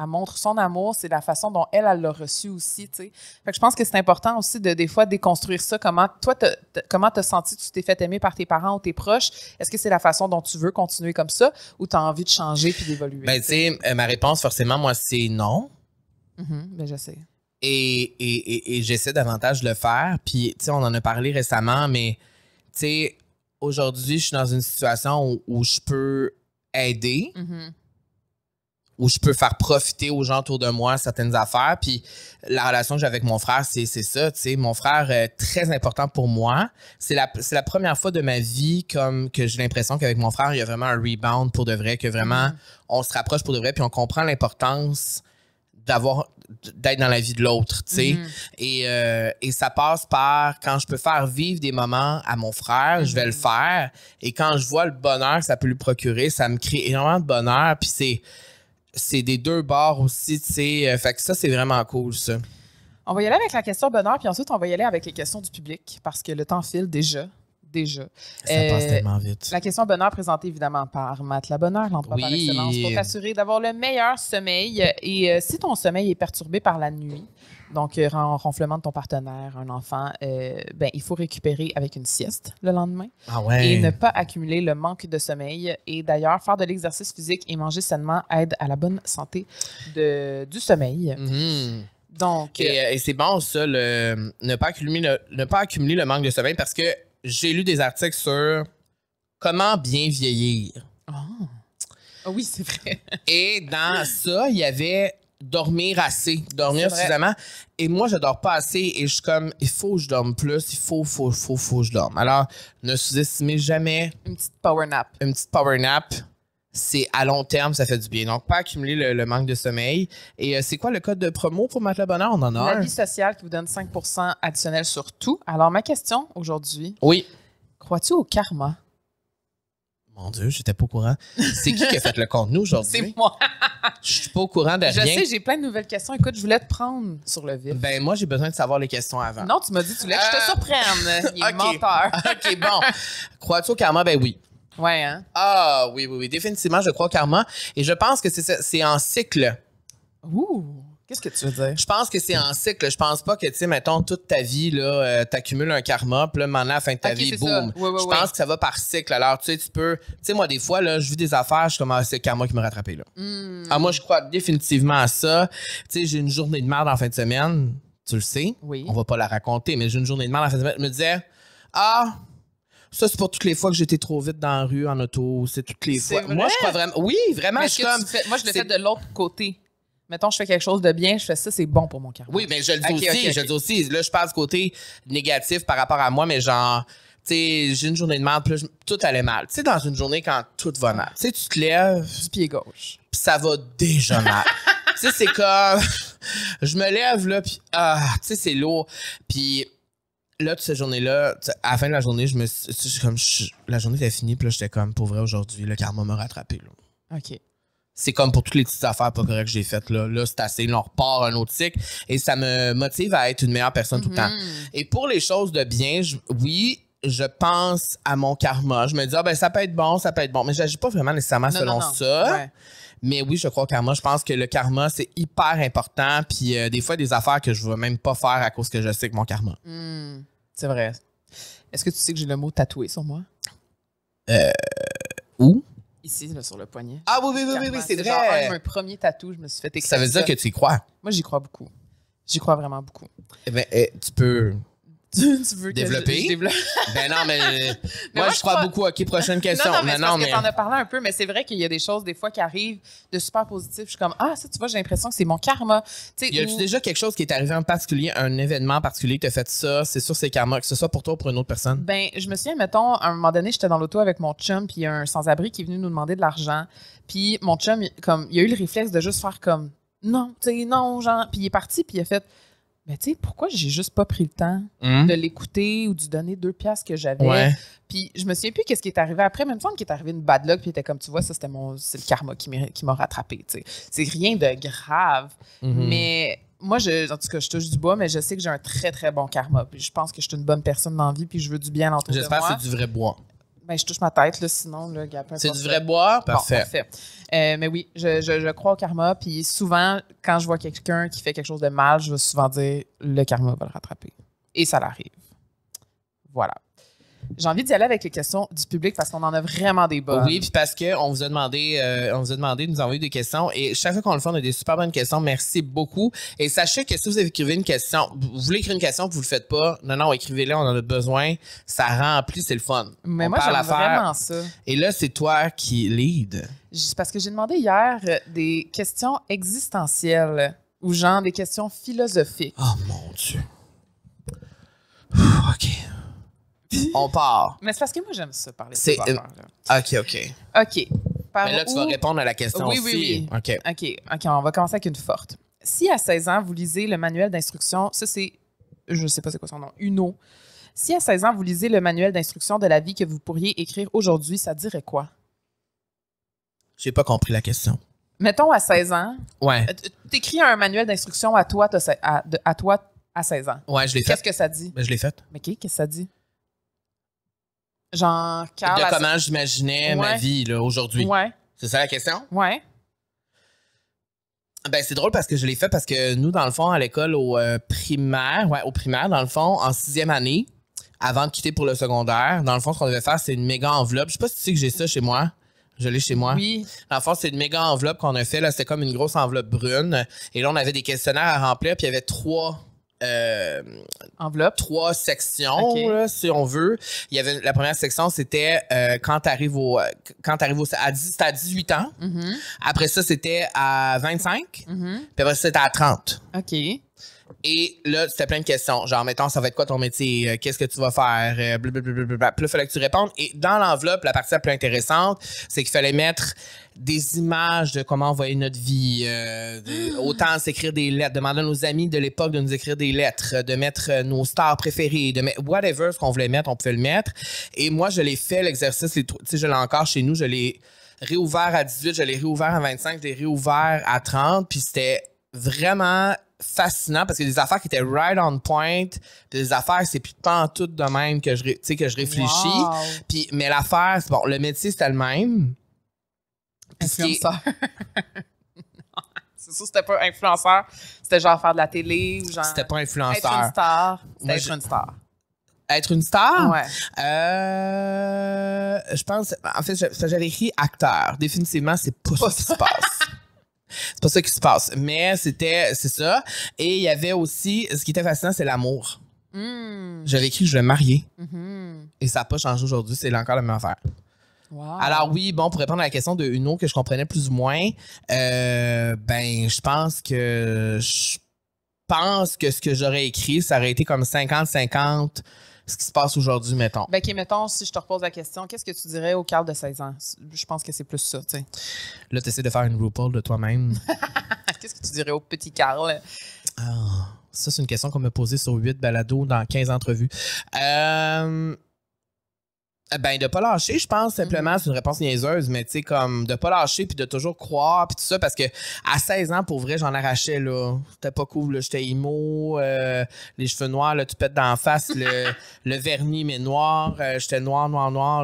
montre son amour, c'est la façon dont elle l'a reçu aussi, tu sais. Fait que je pense que c'est important aussi de des fois déconstruire ça. Comment toi, comment t'as senti que tu t'es fait aimer par tes parents ou tes proches? Est-ce que c'est la façon dont tu veux continuer comme ça ou t'as envie de changer puis d'évoluer? Ben, tu sais, ma réponse, forcément, moi, c'est non. Ben, je sais. Et j'essaie davantage de le faire. Puis, tu sais, on en a parlé récemment, mais, tu sais, aujourd'hui, je suis dans une situation où je peux aider, où je peux faire profiter aux gens autour de moi certaines affaires. Puis la relation que j'ai avec mon frère, c'est ça. Tu sais, mon frère, très important pour moi. C'est la première fois de ma vie comme que j'ai l'impression qu'avec mon frère, il y a vraiment un rebound pour de vrai, que vraiment, on se rapproche pour de vrai, puis on comprend l'importance d'être dans la vie de l'autre, tu sais. Et ça passe par quand je peux faire vivre des moments à mon frère, je vais le faire. Et quand je vois le bonheur que ça peut lui procurer, ça me crée énormément de bonheur. Puis c'est des deux bords aussi, tu sais. Fait que ça, c'est vraiment cool, ça. On va y aller avec la question bonheur, puis ensuite, on va y aller avec les questions du public, parce que le temps file déjà. Ça passe tellement vite. La question bonheur présentée évidemment par Matelas Bonheur, l'endroit par excellence pour t'assurer d'avoir le meilleur sommeil. Et si ton sommeil est perturbé par la nuit, donc ronflement de ton partenaire, un enfant, il faut récupérer avec une sieste le lendemain. Ah ouais. Et ne pas accumuler le manque de sommeil. Et d'ailleurs, faire de l'exercice physique et manger sainement aide à la bonne santé du sommeil. Donc, et c'est bon ça, ne pas accumuler le manque de sommeil, parce que j'ai lu des articles sur comment bien vieillir. Ah oui, c'est vrai. Et dans ça, il y avait dormir assez, dormir suffisamment. Et moi, je dors pas assez et je suis comme, il faut que je dorme plus, il faut que je dorme. Alors, ne sous-estimez jamais une petite power nap. Une petite power nap. C'est à long terme, ça fait du bien. Donc, pas accumuler le manque de sommeil. Et c'est quoi le code de promo pour Matelas Bonheur? On en a un. La vie sociale qui vous donne 5% additionnel sur tout. Alors, ma question aujourd'hui. Oui. Crois-tu au karma? Mon Dieu, j'étais pas au courant. C'est qui a fait le contenu aujourd'hui? C'est moi. Je suis pas au courant de rien. Je sais, j'ai plein de nouvelles questions. Écoute, je voulais te prendre sur le vif. Ben, moi, j'ai besoin de savoir les questions avant. Non, tu m'as dit que tu voulais que je te surprenne. Il est menteur. OK, bon. Crois-tu au karma? Ben oui. Ouais, hein? Ah, oui. Définitivement, je crois au karma. Et je pense que c'est en cycle. Ouh! Qu'est-ce que tu veux dire? Je pense que c'est en cycle. Je pense pas que, tu sais, mettons, toute ta vie, là, t'accumules un karma, puis là, maintenant, à la fin de ta vie, boum. Je pense que ça va par cycle. Alors, tu sais, tu peux... Tu sais, moi, des fois, là, je vis des affaires, je suis comme, ah, c'est le karma qui m'a rattrapé, là. Ah, moi, je crois définitivement à ça. Tu sais, j'ai une journée de merde en fin de semaine. Tu le sais. Oui. On va pas la raconter, mais j'ai une journée de merde en fin de semaine. Je me disais, ah... Ça, c'est pour toutes les fois que j'étais trop vite dans la rue en auto. C'est toutes les fois. Vrai? Moi, je crois vraiment... Oui, vraiment, je suis comme... Moi, je le fais de l'autre côté. Mettons, je fais quelque chose de bien, je fais ça, c'est bon pour mon karma. Oui, mais je le dis aussi. Je le dis aussi. Là, je parle du côté négatif par rapport à moi, mais genre... Tu sais, j'ai une journée de merde, puis là, tout allait mal. Tu sais, dans une journée quand tout va mal. Tu sais, tu te lèves... Du pied gauche. Puis ça va déjà mal. Tu sais, c'est comme... Je me lève, là, puis... Ah, tu sais, c'est lourd. Puis... Là, toute cette journée-là, à la fin de la journée, la journée était finie, puis là, j'étais comme, pour vrai, aujourd'hui, le karma m'a rattrapé. Là. OK. C'est comme pour toutes les petites affaires pas correctes que j'ai faites. Là, c'est assez. Là, on repart un autre cycle. Et ça me motive à être une meilleure personne tout le temps. Et pour les choses de bien, je pense à mon karma. Je me dis, ben ça peut être bon. Mais j'agis pas vraiment nécessairement selon ça. Ouais. Mais oui, je crois au karma. Je pense que le karma, c'est hyper important. Puis des fois, des affaires que je ne vais même pas faire à cause que je sais que mon karma. C'est vrai. Est-ce que tu sais que j'ai le mot tatoué sur moi? Où? Ici, là, sur le poignet. Ah oui, c'est vrai. Genre un de mes premiers tatous, je me suis fait écrire ça. Veut dire que tu y crois? Moi, j'y crois beaucoup. J'y crois vraiment beaucoup. Eh bien, tu peux... Tu veux développer? Que je développe? Ben non, mais moi, je crois beaucoup. OK, prochaine question. Non, mais parce que t'en as parlé un peu, mais c'est vrai qu'il y a des choses, des fois, qui arrivent de super positifs. Je suis comme, ah, ça, tu vois, j'ai l'impression que c'est mon karma. Y a-tu déjà quelque chose qui est arrivé en particulier, un événement particulier qui t'a fait ça? C'est sûr, c'est karma, que ce soit pour toi ou pour une autre personne? Ben, je me souviens, mettons, à un moment donné, j'étais dans l'auto avec mon chum, puis il y a un sans-abri qui est venu nous demander de l'argent. Puis mon chum, comme, il a eu le réflexe de juste faire comme, non, tu sais, non, genre. Puis il est parti, puis il a fait, mais tu sais, pourquoi j'ai juste pas pris le temps de l'écouter ou de lui donner 2 piastres que j'avais? Ouais. Puis je me souviens plus qu'est-ce qui est arrivé après. Même fois qu'il est arrivé une bad luck, puis il était comme, tu vois, ça, c'est le karma qui m'a rattrapé, tu sais. C'est rien de grave. Mais moi, en tout cas, je touche du bois, mais je sais que j'ai un très, très bon karma. Puis je pense que je suis une bonne personne dans la vie, puis je veux du bien autour de moi. J'espère que c'est du vrai bois. Ben, je touche ma tête, là, sinon, là, c'est du vrai bois? Parfait. Bon, parfait. Mais oui, je crois au karma. Puis souvent, quand je vois quelqu'un qui fait quelque chose de mal, je vais souvent dire le karma va le rattraper. Et ça l'arrive. Voilà. J'ai envie d'y aller avec les questions du public parce qu'on en a vraiment des bonnes. Oui, puis parce qu'on vous a demandé de nous envoyer des questions et chaque fois qu'on le fait, on a des super bonnes questions. Merci beaucoup. Et sachez que si vous écrivez une question, vous voulez écrire une question que vous le faites pas, non, écrivez-la, on en a besoin. Ça remplit, c'est le fun. Mais moi, j'aime vraiment ça. Et là, c'est toi qui lead. Parce que j'ai demandé hier des questions existentielles ou genre des questions philosophiques. Oh mon Dieu. OK. On part. Mais c'est parce que moi, j'aime ça, parler de ces affaires-là. OK. Mais là, tu vas répondre à la question aussi. Oui. OK, on va commencer avec une forte. Si à 16 ans, vous lisez le manuel d'instruction, ça c'est, je ne sais pas c'est quoi son nom, Uno. Si à 16 ans, vous lisez le manuel d'instruction de la vie que vous pourriez écrire aujourd'hui, ça dirait quoi? J'ai pas compris la question. Mettons à 16 ans. Ouais. T'écris un manuel d'instruction à toi à 16 ans. Ouais, je l'ai fait. Qu'est-ce que ça dit? Ben, je l'ai fait. Mais qu'est-ce que ça dit? Genre, de comment j'imaginais ma vie là, aujourd'hui. Ouais. C'est ça la question? Ouais. Ben, c'est drôle parce que je l'ai fait parce que nous, dans le fond, à l'école, au primaire, dans le fond, en 6e année, avant de quitter pour le secondaire, dans le fond, ce qu'on devait faire, c'est une méga enveloppe. Je sais pas si tu sais que j'ai ça chez moi. Je l'ai chez moi. Oui. Dans le fond, c'est une méga enveloppe qu'on a fait. Là, c'était comme une grosse enveloppe brune. Et là, on avait des questionnaires à remplir, puis il y avait 3 enveloppe. 3 sections, là, si on veut. Il y avait la première section, c'était quand t'arrives c'était à 18 ans. Après ça, c'était à 25. Puis après ça, c'était à 30. OK. Et là, c'était plein de questions. Genre, mettons, ça va être quoi ton métier? Qu'est-ce que tu vas faire? Blablabla. Puis là, il fallait que tu répondes. Et dans l'enveloppe, la partie la plus intéressante, c'est qu'il fallait mettre des images de comment on voyait notre vie. Autant s'écrire des lettres, demander à nos amis de l'époque de nous écrire des lettres, de mettre nos stars préférées, de mettre whatever ce qu'on voulait mettre, on pouvait le mettre. Et moi, je l'ai fait, l'exercice, tu sais, je l'ai encore chez nous, je l'ai réouvert à 18, je l'ai réouvert à 25, je l'ai réouvert à 30, puis c'était vraiment fascinant parce qu'il y a des affaires qui étaient right on point, puis des affaires c'est plus pas en tout de même que je réfléchis. Wow. Puis mais l'affaire, c'est bon, le métier c'était le même. Influenceur. C'est sûr, c'était pas influenceur. C'était genre faire de la télé ou genre. C'était pas influenceur. Être une star. C'était Moi, être une star. Être une star? Ouais. Je pense, en fait, j'avais écrit acteur. Définitivement, c'est pas ça qui se passe. C'est pas ça qui se passe. Mais c'est ça. Et il y avait aussi, ce qui était fascinant, c'est l'amour. J'avais écrit que je vais me marier. Et ça n'a pas changé aujourd'hui. C'est encore la même affaire. Wow. Alors oui, bon, pour répondre à la question de Uno que je comprenais plus ou moins, je pense que ce que j'aurais écrit, ça aurait été comme 50-50 ce qui se passe aujourd'hui, mettons. Ben, OK, mettons, si je te repose la question, qu'est-ce que tu dirais au Carl de 16 ans? Je pense que c'est plus ça, tu sais. Là, tu essaies de faire une RuPaul de toi-même. Qu'est-ce que tu dirais au petit Carl? Ah, ça, c'est une question qu'on m'a posée sur 8 balados dans 15 entrevues. De pas lâcher, je pense, simplement, c'est une réponse niaiseuse, mais tu sais, comme de pas lâcher puis de toujours croire puis tout ça, parce que à 16 ans, pour vrai, j'en arrachais, là. C'était pas cool, là. J'étais emo, les cheveux noirs, là, tu pètes d'en face, le vernis, mais noir. J'étais noir,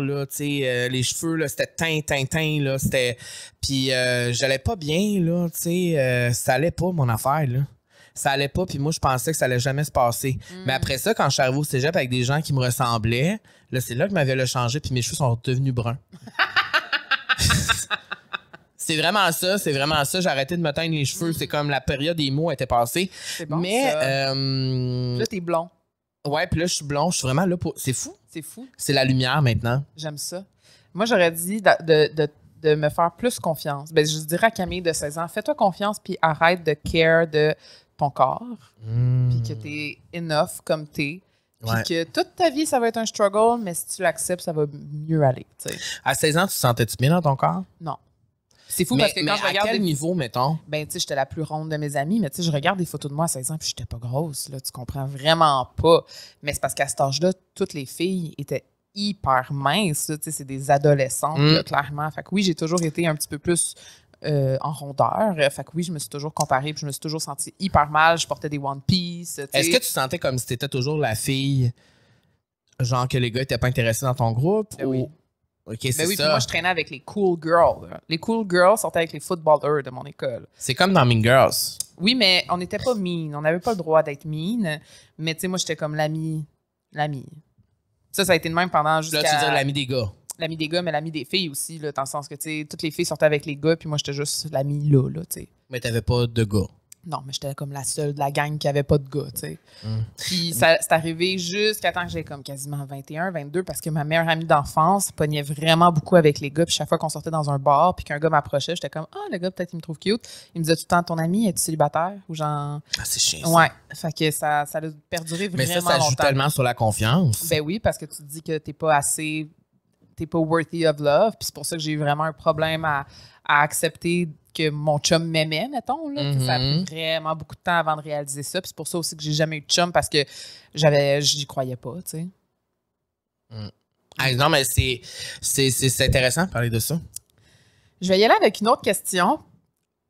là, tu sais, les cheveux, là, c'était teint, là, c'était... Puis j'allais pas bien, là, tu sais, ça allait pas, mon affaire, là. Ça allait pas, puis moi, je pensais que ça allait jamais se passer. Mais après ça, quand je suis arrivé au cégep avec des gens qui me ressemblaient, là, c'est là que ma vie a changé, puis mes cheveux sont devenus bruns. C'est vraiment ça. J'ai arrêté de me teindre les cheveux. C'est comme la période des mots était passée. C'est bon, mais ça. Là, t'es blond. Ouais, puis là, je suis blond. Je suis vraiment là pour... C'est fou. C'est fou. C'est la lumière, maintenant. J'aime ça. Moi, j'aurais dit de me faire plus confiance. Ben, je dirais à Camille de 16 ans, fais-toi confiance, puis arrête de care de ton corps, puis que t'es enough comme t'es, puis que toute ta vie, ça va être un struggle, mais si tu l'acceptes, ça va mieux aller, tu sais. À 16 ans, tu te sentais-tu bien dans ton corps? Non. C'est fou parce que quand je regarde... à quel niveau, mettons? Ben, tu sais, j'étais la plus ronde de mes amis, mais tu sais, je regarde des photos de moi à 16 ans, puis j'étais pas grosse, là, tu comprends vraiment pas. Mais c'est parce qu'à cet âge-là, toutes les filles étaient hyper minces, tu sais, c'est des adolescentes, là, clairement. Fait que oui, j'ai toujours été un petit peu plus... en rondeur. Fait que oui, je me suis toujours comparée puis je me suis toujours sentie hyper mal. Je portais des One Piece. Est-ce que tu sentais comme si t'étais toujours la fille, genre que les gars étaient pas intéressés dans ton groupe? Ben oui. OK, c'est oui, ça. Puis moi, je traînais avec les cool girls. Les cool girls sortaient avec les footballers de mon école. C'est comme dans Mean Girls. Oui, mais on n'était pas mean. On n'avait pas le droit d'être mean. Mais tu sais, moi, j'étais comme l'ami. Ça a été le même pendant jusqu'à... Là, tu veux dire l'ami des gars. L'ami des gars, mais l'ami des filles aussi, là, dans le sens que, tu sais, toutes les filles sortaient avec les gars, puis moi, j'étais juste l'ami là, tu sais. Mais t'avais pas de gars. Non, mais j'étais comme la seule de la gang qui avait pas de gars, tu sais. Puis c'est arrivé jusqu'à temps que j'ai comme quasiment 21, 22, parce que ma meilleure amie d'enfance pognait vraiment beaucoup avec les gars, puis chaque fois qu'on sortait dans un bar, puis qu'un gars m'approchait, j'étais comme « Ah, le gars, peut-être il me trouve cute. » Il me disait tout le temps « Ton ami, es-tu célibataire? » Ou genre... Ah, c'est chiant, ça. Ouais, fait que ça a perduré vraiment longtemps. Mais ça joue tellement sur la confiance. Ben oui, parce que tu te dis que t'es pas worthy of love, puis c'est pour ça que j'ai eu vraiment un problème à accepter que mon chum m'aimait, mettons. Là. Ça a pris vraiment beaucoup de temps avant de réaliser ça, puis c'est pour ça aussi que j'ai jamais eu de chum, parce que j'y croyais pas, tu sais. Non, mais c'est intéressant de parler de ça. Je vais y aller avec une autre question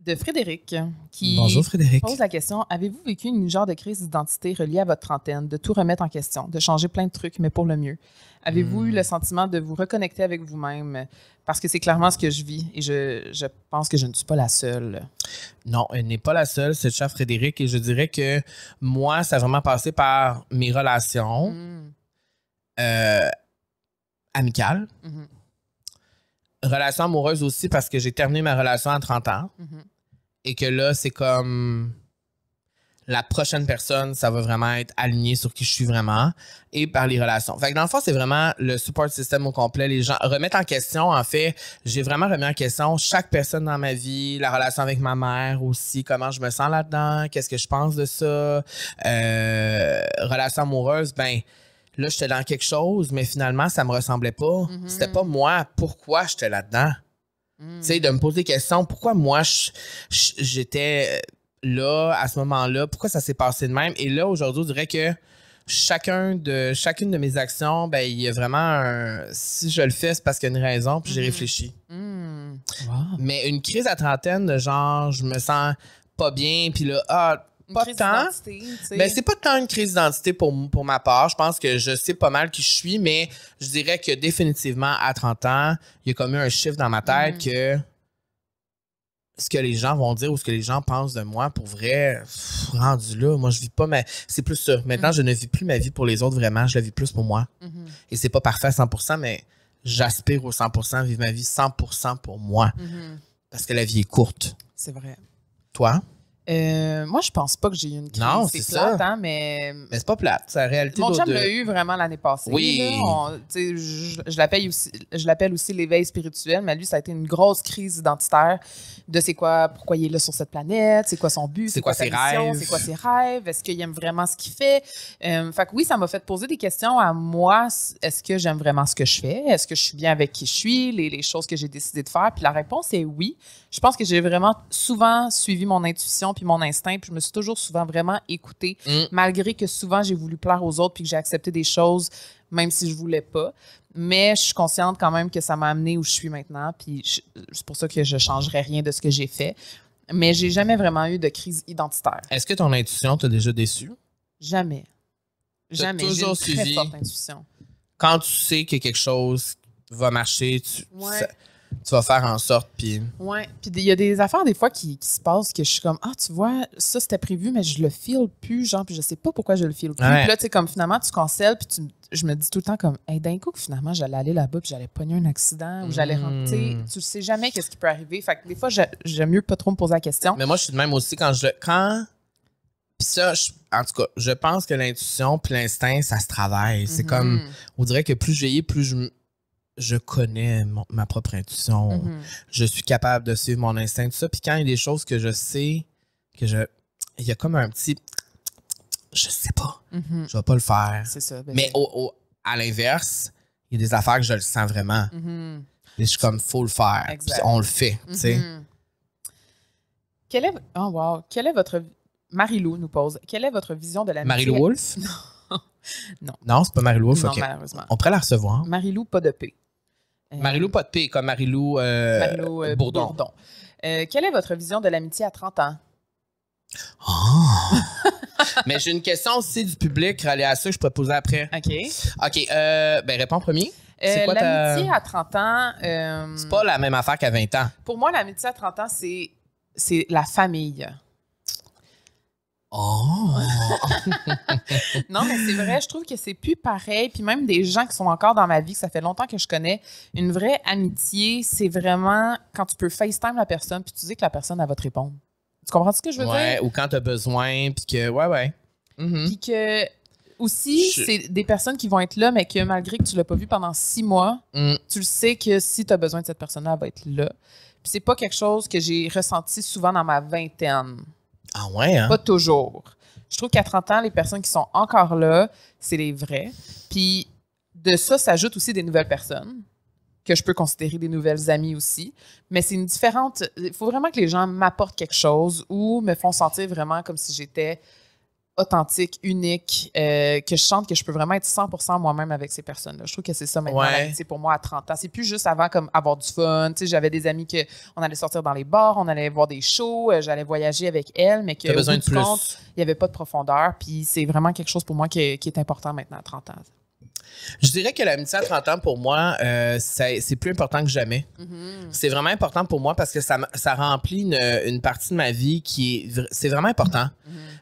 de Frédéric, qui Bonjour, Frédéric. pose la question: avez-vous vécu une genre de crise d'identité reliée à votre trentaine, de tout remettre en question, de changer plein de trucs, mais pour le mieux? Avez-vous eu le sentiment de vous reconnecter avec vous-même? Parce que c'est clairement ce que je vis et je pense que je ne suis pas la seule. Non, elle n'est pas la seule, c'est le cher Frédéric. Et je dirais que moi, ça a vraiment passé par mes relations amicales. Relations amoureuses aussi, parce que j'ai terminé ma relation à 30 ans. Et que là, c'est comme... la prochaine personne, ça va vraiment être aligné sur qui je suis vraiment et par les relations. Fait que dans le fond, c'est vraiment le support system au complet. Les gens remettent en question, en fait, j'ai vraiment remis en question chaque personne dans ma vie, la relation avec ma mère aussi, comment je me sens là-dedans, qu'est-ce que je pense de ça. Relation amoureuse, ben là, j'étais dans quelque chose, mais finalement, ça me ressemblait pas. C'était pas moi. Pourquoi j'étais là-dedans? Tu sais, de me poser des questions. Pourquoi moi, j'étais là, à ce moment-là? Pourquoi ça s'est passé de même? Et là, aujourd'hui, je dirais que chacune de mes actions, ben, il y a vraiment si je le fais, c'est parce qu'il y a une raison, puis j'ai réfléchi. Wow. Mais une crise à trentaine, de genre, je me sens pas bien, puis là, pas tant. Ben, c'est pas tant une crise d'identité pour ma part. Je pense que je sais pas mal qui je suis, mais je dirais que définitivement, à 30 ans, il y a comme eu un chiffre dans ma tête que ce que les gens vont dire ou ce que les gens pensent de moi, pour vrai, rendu là, moi, je vis pas c'est plus ça. Maintenant, je ne vis plus ma vie pour les autres, vraiment. Je la vis plus pour moi. Et c'est pas parfait à 100%, mais j'aspire au 100%, vivre ma vie 100% pour moi. Parce que la vie est courte. C'est vrai. Toi? Moi, je pense pas que j'ai eu une crise. Non, c'est ça. plate, hein, mais c'est pas plate. C'est la réalité. mon chum l'a eu vraiment l'année passée. Oui. Là. Je l'appelle aussi l'éveil spirituel, mais lui, ça a été une grosse crise identitaire de pourquoi il est là sur cette planète, c'est quoi son but, c'est quoi sa ses mission, rêves, c'est quoi ses rêves, est-ce qu'il aime vraiment ce qu'il fait. Fait que oui, ça m'a fait poser des questions à moi. Est-ce que j'aime vraiment ce que je fais? Est-ce que je suis bien avec qui je suis, les choses que j'ai décidé de faire? Puis la réponse est oui. Je pense que j'ai vraiment souvent suivi mon intuition puis mon instinct, puis je me suis toujours souvent vraiment écoutée, malgré que souvent j'ai voulu plaire aux autres puis que j'ai accepté des choses même si je voulais pas. Mais je suis consciente quand même que ça m'a amenée où je suis maintenant, puis c'est pour ça que je changerais rien de ce que j'ai fait. Mais j'ai jamais vraiment eu de crise identitaire. Est-ce que ton intuition t'a déjà déçu? Jamais. Jamais. J'ai une très forte intuition. Quand tu sais que quelque chose va marcher, tu vas faire en sorte, puis... Oui, puis il y a des affaires des fois qui se passent que je suis comme, tu vois, ça c'était prévu, mais je le file plus, genre, puis je sais pas pourquoi je le file plus. Ouais. Puis là, tu sais, comme finalement, tu cancelles, puis je me dis tout le temps comme, hey, d'un coup, que finalement, j'allais aller là-bas, puis j'allais pogner un accident, ou j'allais rentrer. Tu sais jamais qu'est-ce qui peut arriver. Fait que des fois, j'aime mieux pas trop me poser la question. Mais moi, je suis de même aussi quand puis ça, en tout cas, je pense que l'intuition puis l'instinct, ça se travaille. C'est comme, on dirait que plus je vieillis, plus je connais ma propre intuition. Je suis capable de suivre mon instinct, tout ça. Puis quand il y a des choses que je sais, il y a comme un petit, je sais pas, je vais pas le faire. C'est ça. Mais à l'inverse, il y a des affaires que je le sens vraiment. Et je suis comme, faut le faire. Puis on le fait, tu sais. Quelle est votre... Marie-Lou nous pose, quelle est votre vision de l'amitié? Marie-Lou Wolfe? Non. Non, c'est pas Marie-Lou Wolfe, non, OK. Malheureusement. On pourrait la recevoir. Marie-Lou, pas de P. Marie-Lou, pas de P, comme Marie-Lou, Bourdon. Quelle est votre vision de l'amitié à 30 ans? Oh! Mais j'ai une question aussi du public reliée à ça que je pourrais poser après. OK. Ben, réponds premier. C'est quoi l'amitié à 30 ans... c'est pas la même affaire qu'à 20 ans. Pour moi, l'amitié à 30 ans, c'est la famille. Oh! Non, mais c'est vrai, je trouve que c'est plus pareil. Puis même des gens qui sont encore dans ma vie, que ça fait longtemps que je connais, une vraie amitié, c'est vraiment quand tu peux FaceTime la personne puis tu dis que la personne, elle va te répondre. Tu comprends ce que je veux dire? Ouais, ou quand tu as besoin, puis que, ouais. Puis que, aussi, c'est des personnes qui vont être là, mais que malgré que tu l'as pas vu pendant 6 mois, tu le sais que si tu as besoin de cette personne-là, elle va être là. Puis c'est pas quelque chose que j'ai ressenti souvent dans ma vingtaine. Ah ouais, hein? Pas toujours. Je trouve qu'à 30 ans, les personnes qui sont encore là, c'est les vrais. Puis de ça s'ajoutent aussi des nouvelles personnes que je peux considérer des nouvelles amies aussi. Mais c'est une différente... Il faut vraiment que les gens m'apportent quelque chose ou me font sentir vraiment comme si j'étais authentique, unique, que je sente que je peux vraiment être 100% moi-même avec ces personnes-là. Je trouve que c'est ça maintenant, l'amitié pour moi à 30 ans. C'est plus juste avant comme avoir du fun. Tu sais, j'avais des amis on allait sortir dans les bars, on allait voir des shows, j'allais voyager avec elles, mais qu'au bout du compte, il n'y avait pas de profondeur. Puis c'est vraiment quelque chose pour moi qui est important maintenant à 30 ans. Je dirais que l'amitié à 30 ans, pour moi, c'est plus important que jamais. C'est vraiment important pour moi parce que ça remplit une partie de ma vie c'est vraiment important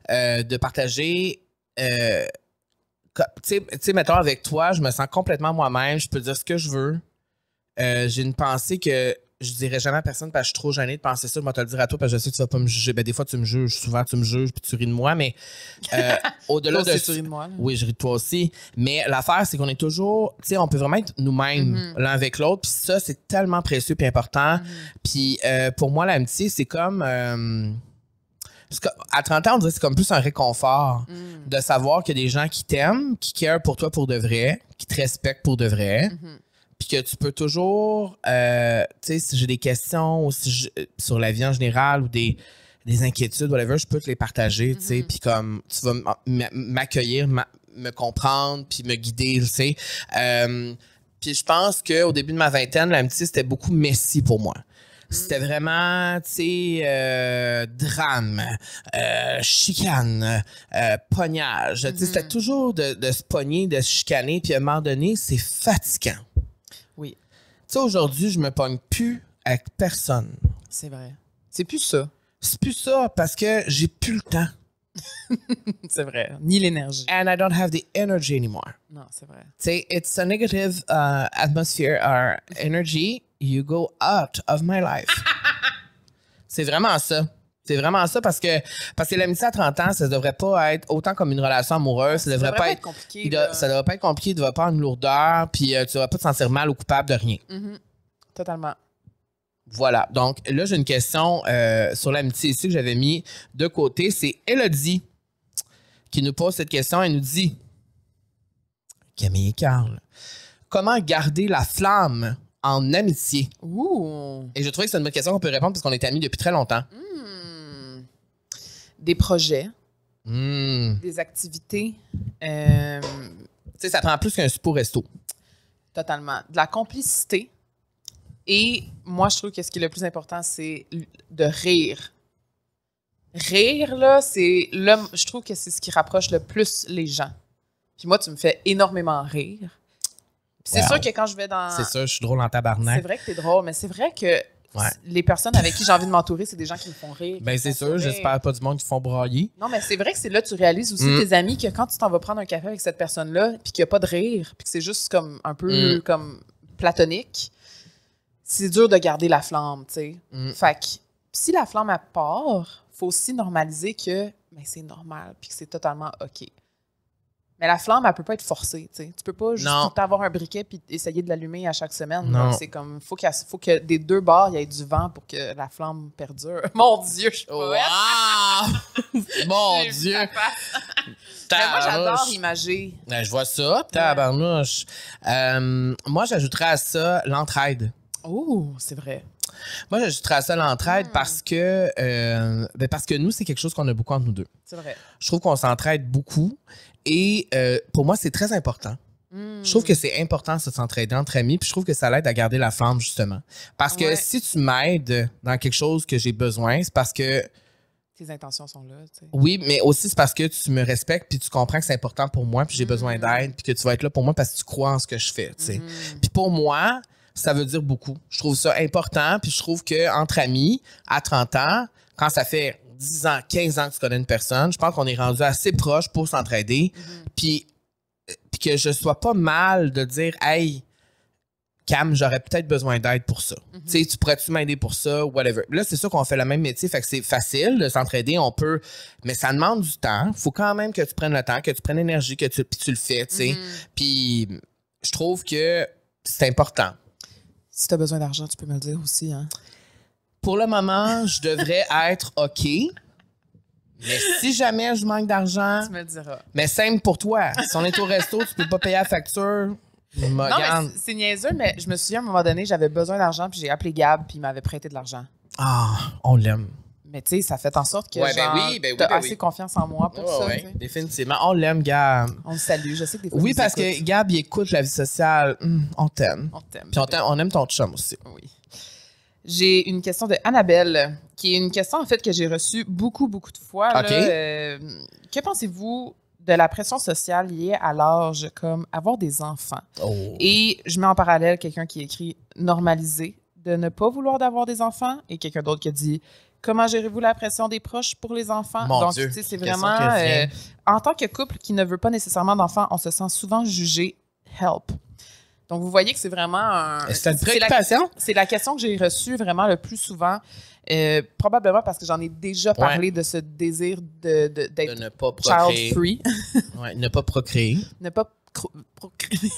de partager. Tu sais, mettons, avec toi, je me sens complètement moi-même. Je peux dire ce que je veux. J'ai une pensée que je dirais jamais à personne parce que je suis trop gênée de penser ça. Je vais te le dire à toi parce que je sais que tu vas pas me juger. Ben, des fois, tu me juges. Souvent, tu me juges puis tu ris de moi. Mais au-delà de tu ris de moi. Là. Oui, je ris de toi aussi. Mais l'affaire, c'est qu'on est toujours... Tu sais, on peut vraiment être nous-mêmes l'un avec l'autre. Puis ça, c'est tellement précieux puis important. Puis pour moi, l'amitié, c'est comme... à 30 ans, on dirait que c'est comme plus un réconfort de savoir qu'il y a des gens qui t'aiment, qui carent pour toi pour de vrai, qui te respectent pour de vrai. Puis que tu peux toujours, tu sais, si j'ai des questions ou sur la vie en général ou des inquiétudes, whatever, je peux te les partager, tu sais. Puis comme tu vas m'accueillir, me comprendre, puis me guider, tu sais. Puis je pense qu'au début de ma vingtaine, l'amitié, c'était beaucoup messy pour moi. C'était vraiment, tu sais, drame, chicane, pognage. Tu sais, c'était toujours de se pogner, de se chicaner. Puis à un moment donné, c'est fatigant. Oui. Tu sais, aujourd'hui, je me pogne plus avec personne. C'est vrai. C'est plus ça. C'est plus ça parce que j'ai plus le temps. C'est vrai. Ni l'énergie. And I don't have the energy anymore. Non, c'est vrai. Tu sais, it's a negative atmosphere or energy. You go out of my life. C'est vraiment ça. C'est vraiment ça parce que l'amitié à 30 ans, ça devrait pas être autant comme une relation amoureuse. Ça devrait pas être compliqué. Ça devrait pas être compliqué. Il devrait pas avoir une lourdeur. Puis tu devrais pas te sentir mal ou coupable de rien. Totalement. Voilà. Donc là, j'ai une question sur l'amitié ici que j'avais mis de côté. C'est Elodie qui nous pose cette question. Elle nous dit, Camille et Carl, comment garder la flamme en amitié? Ouh. Et je trouvais que c'est une bonne question qu'on peut répondre parce qu'on est amis depuis très longtemps. Des projets, des activités. Tu sais, ça prend plus qu'un souper au resto. Totalement. De la complicité. Et moi, je trouve que ce qui est le plus important, c'est de rire. Rire, là, je trouve que c'est ce qui rapproche le plus les gens. Puis moi, tu me fais énormément rire. Puis c'est sûr que quand je vais dans... C'est ça, je suis drôle en tabarnak. C'est vrai que t'es drôle, mais c'est vrai que les personnes avec qui j'ai envie de m'entourer, c'est des gens qui me font rire. Ben c'est sûr, j'espère pas du monde qui font brailler. Non, mais c'est vrai que c'est là que tu réalises aussi tes amis que quand tu t'en vas prendre un café avec cette personne-là, puis qu'il n'y a pas de rire, puis que c'est juste comme un peu comme platonique, c'est dur de garder la flamme, tu sais. Fait que si la flamme elle part, faut aussi normaliser que c'est normal, puis que c'est totalement OK. Mais la flamme, elle peut pas être forcée, tu sais. Tu peux pas juste tout avoir un briquet puis essayer de l'allumer à chaque semaine. Non. C'est comme, faut que des deux bords, il y ait du vent pour que la flamme perdure. Mon Dieu, je suis pas Mon Dieu! Mais moi, j'adore imager. Ben, je vois ça, tabarnouche. Moi, j'ajouterais à ça l'entraide. Oh, c'est vrai. Moi, j'ajouterais à ça l'entraide parce que nous, c'est quelque chose qu'on a beaucoup entre nous deux. C'est vrai. Je trouve qu'on s'entraide beaucoup. Et pour moi, c'est très important. Je trouve que c'est important de s'entraider entre amis, puis je trouve que ça l'aide à garder la flamme, justement. Parce que si tu m'aides dans quelque chose que j'ai besoin, c'est parce que... Tes intentions sont là, tu sais. Oui, mais aussi c'est parce que tu me respectes, puis tu comprends que c'est important pour moi, puis j'ai besoin d'aide, puis que tu vas être là pour moi parce que tu crois en ce que je fais, tu sais. Puis pour moi, ça veut dire beaucoup. Je trouve ça important, puis je trouve qu'entre amis, à 30 ans, quand ça fait 10 ans, 15 ans que tu connais une personne, je pense qu'on est rendu assez proche pour s'entraider. Puis que je sois pas mal de dire « Hey, Cam, j'aurais peut-être besoin d'aide pour ça. Tu sais, tu pourrais-tu m'aider pour ça? Whatever. » Là, c'est sûr qu'on fait le même métier, fait que c'est facile de s'entraider, on peut, mais ça demande du temps. Faut quand même que tu prennes le temps, que tu prennes l'énergie, puis tu le fais, tu sais. Puis je trouve que c'est important. Si tu as besoin d'argent, tu peux me le dire aussi, hein? Pour le moment, je devrais être OK. Mais si jamais je manque d'argent... Tu me le diras. Mais simple pour toi. Si on est au resto, tu peux pas payer la facture. Non, mais c'est niaiseux, mais je me souviens, à un moment donné, j'avais besoin d'argent, puis j'ai appelé Gab, puis il m'avait prêté de l'argent. Ah, on l'aime. Mais tu sais, ça fait en sorte que t'as assez confiance en moi pour ça. Oui, définitivement. On l'aime, Gab. On le salue. Je sais que des fois, oui, parce que Gab, il écoute la vie sociale. On t'aime. On t'aime. Puis on aime ton chum aussi. Oui. J'ai une question de Annabelle, qui est une question, en fait, que j'ai reçue beaucoup, beaucoup de fois. OK. Là. Que pensez-vous de la pression sociale liée à l'âge, comme avoir des enfants? Oh. Et je mets en parallèle quelqu'un qui écrit « normaliser de ne pas vouloir d'avoir des enfants » et quelqu'un d'autre qui dit « comment gérez-vous la pression des proches pour les enfants? » Mon Donc, Dieu, tu sais, c'est vraiment... en tant que couple qui ne veut pas nécessairement d'enfants, on se sent souvent jugé. Help. Donc, vous voyez que c'est vraiment c'est une préoccupation? C'est la question que j'ai reçue vraiment le plus souvent. Probablement parce que j'en ai déjà parlé de ce désir d'être ne pas procréer. child-free. Ouais, ne pas procréer. Ne pas procréer.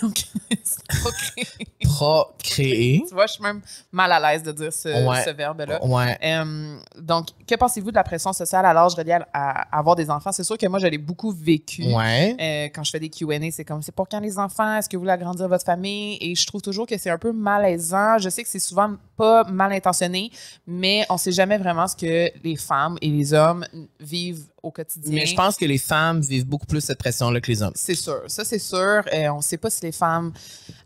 Procréer. Tu vois, je suis même mal à l'aise de dire ce verbe-là. Ouais. Donc, que pensez-vous de la pression sociale à l'âge relié à avoir des enfants? C'est sûr que moi, je l'ai beaucoup vécu. Ouais. Quand je fais des Q&A, c'est comme, c'est pour quand les enfants? Est-ce que vous voulez agrandir votre famille? Et je trouve toujours que c'est un peu malaisant. Je sais que c'est souvent pas mal intentionné, mais on sait jamais vraiment ce que les femmes et les hommes vivent au quotidien. Mais je pense que les femmes vivent beaucoup plus cette pression-là que les hommes. C'est sûr. Ça, c'est sûr. On ne sait pas si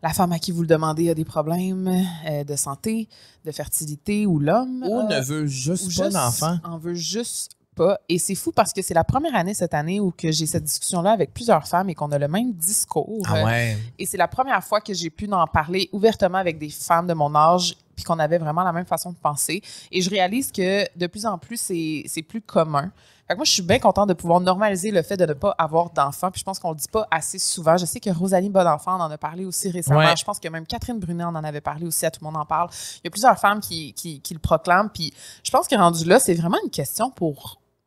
la femme à qui vous le demandez a des problèmes de santé, de fertilité ou l'homme. Ou ne veut juste pas d'enfant. En veut juste pas. Et c'est fou parce que c'est la première année cette année où que j'ai cette discussion-là avec plusieurs femmes et qu'on a le même discours. Ah ouais. Et c'est la première fois que j'ai pu en parler ouvertement avec des femmes de mon âge puis qu'on avait vraiment la même façon de penser. Et je réalise que de plus en plus, c'est plus commun. Fait que moi, je suis bien contente de pouvoir normaliser le fait de ne pas avoir d'enfants. Puis je pense qu'on le dit pas assez souvent. Je sais que Rosalie Bonenfant en a parlé aussi récemment. Ouais. Je pense que même Catherine Brunet en avait parlé aussi. À Tout le monde en parle. Il y a plusieurs femmes qui le proclament. Puis je pense que rendu là, c'est vraiment une question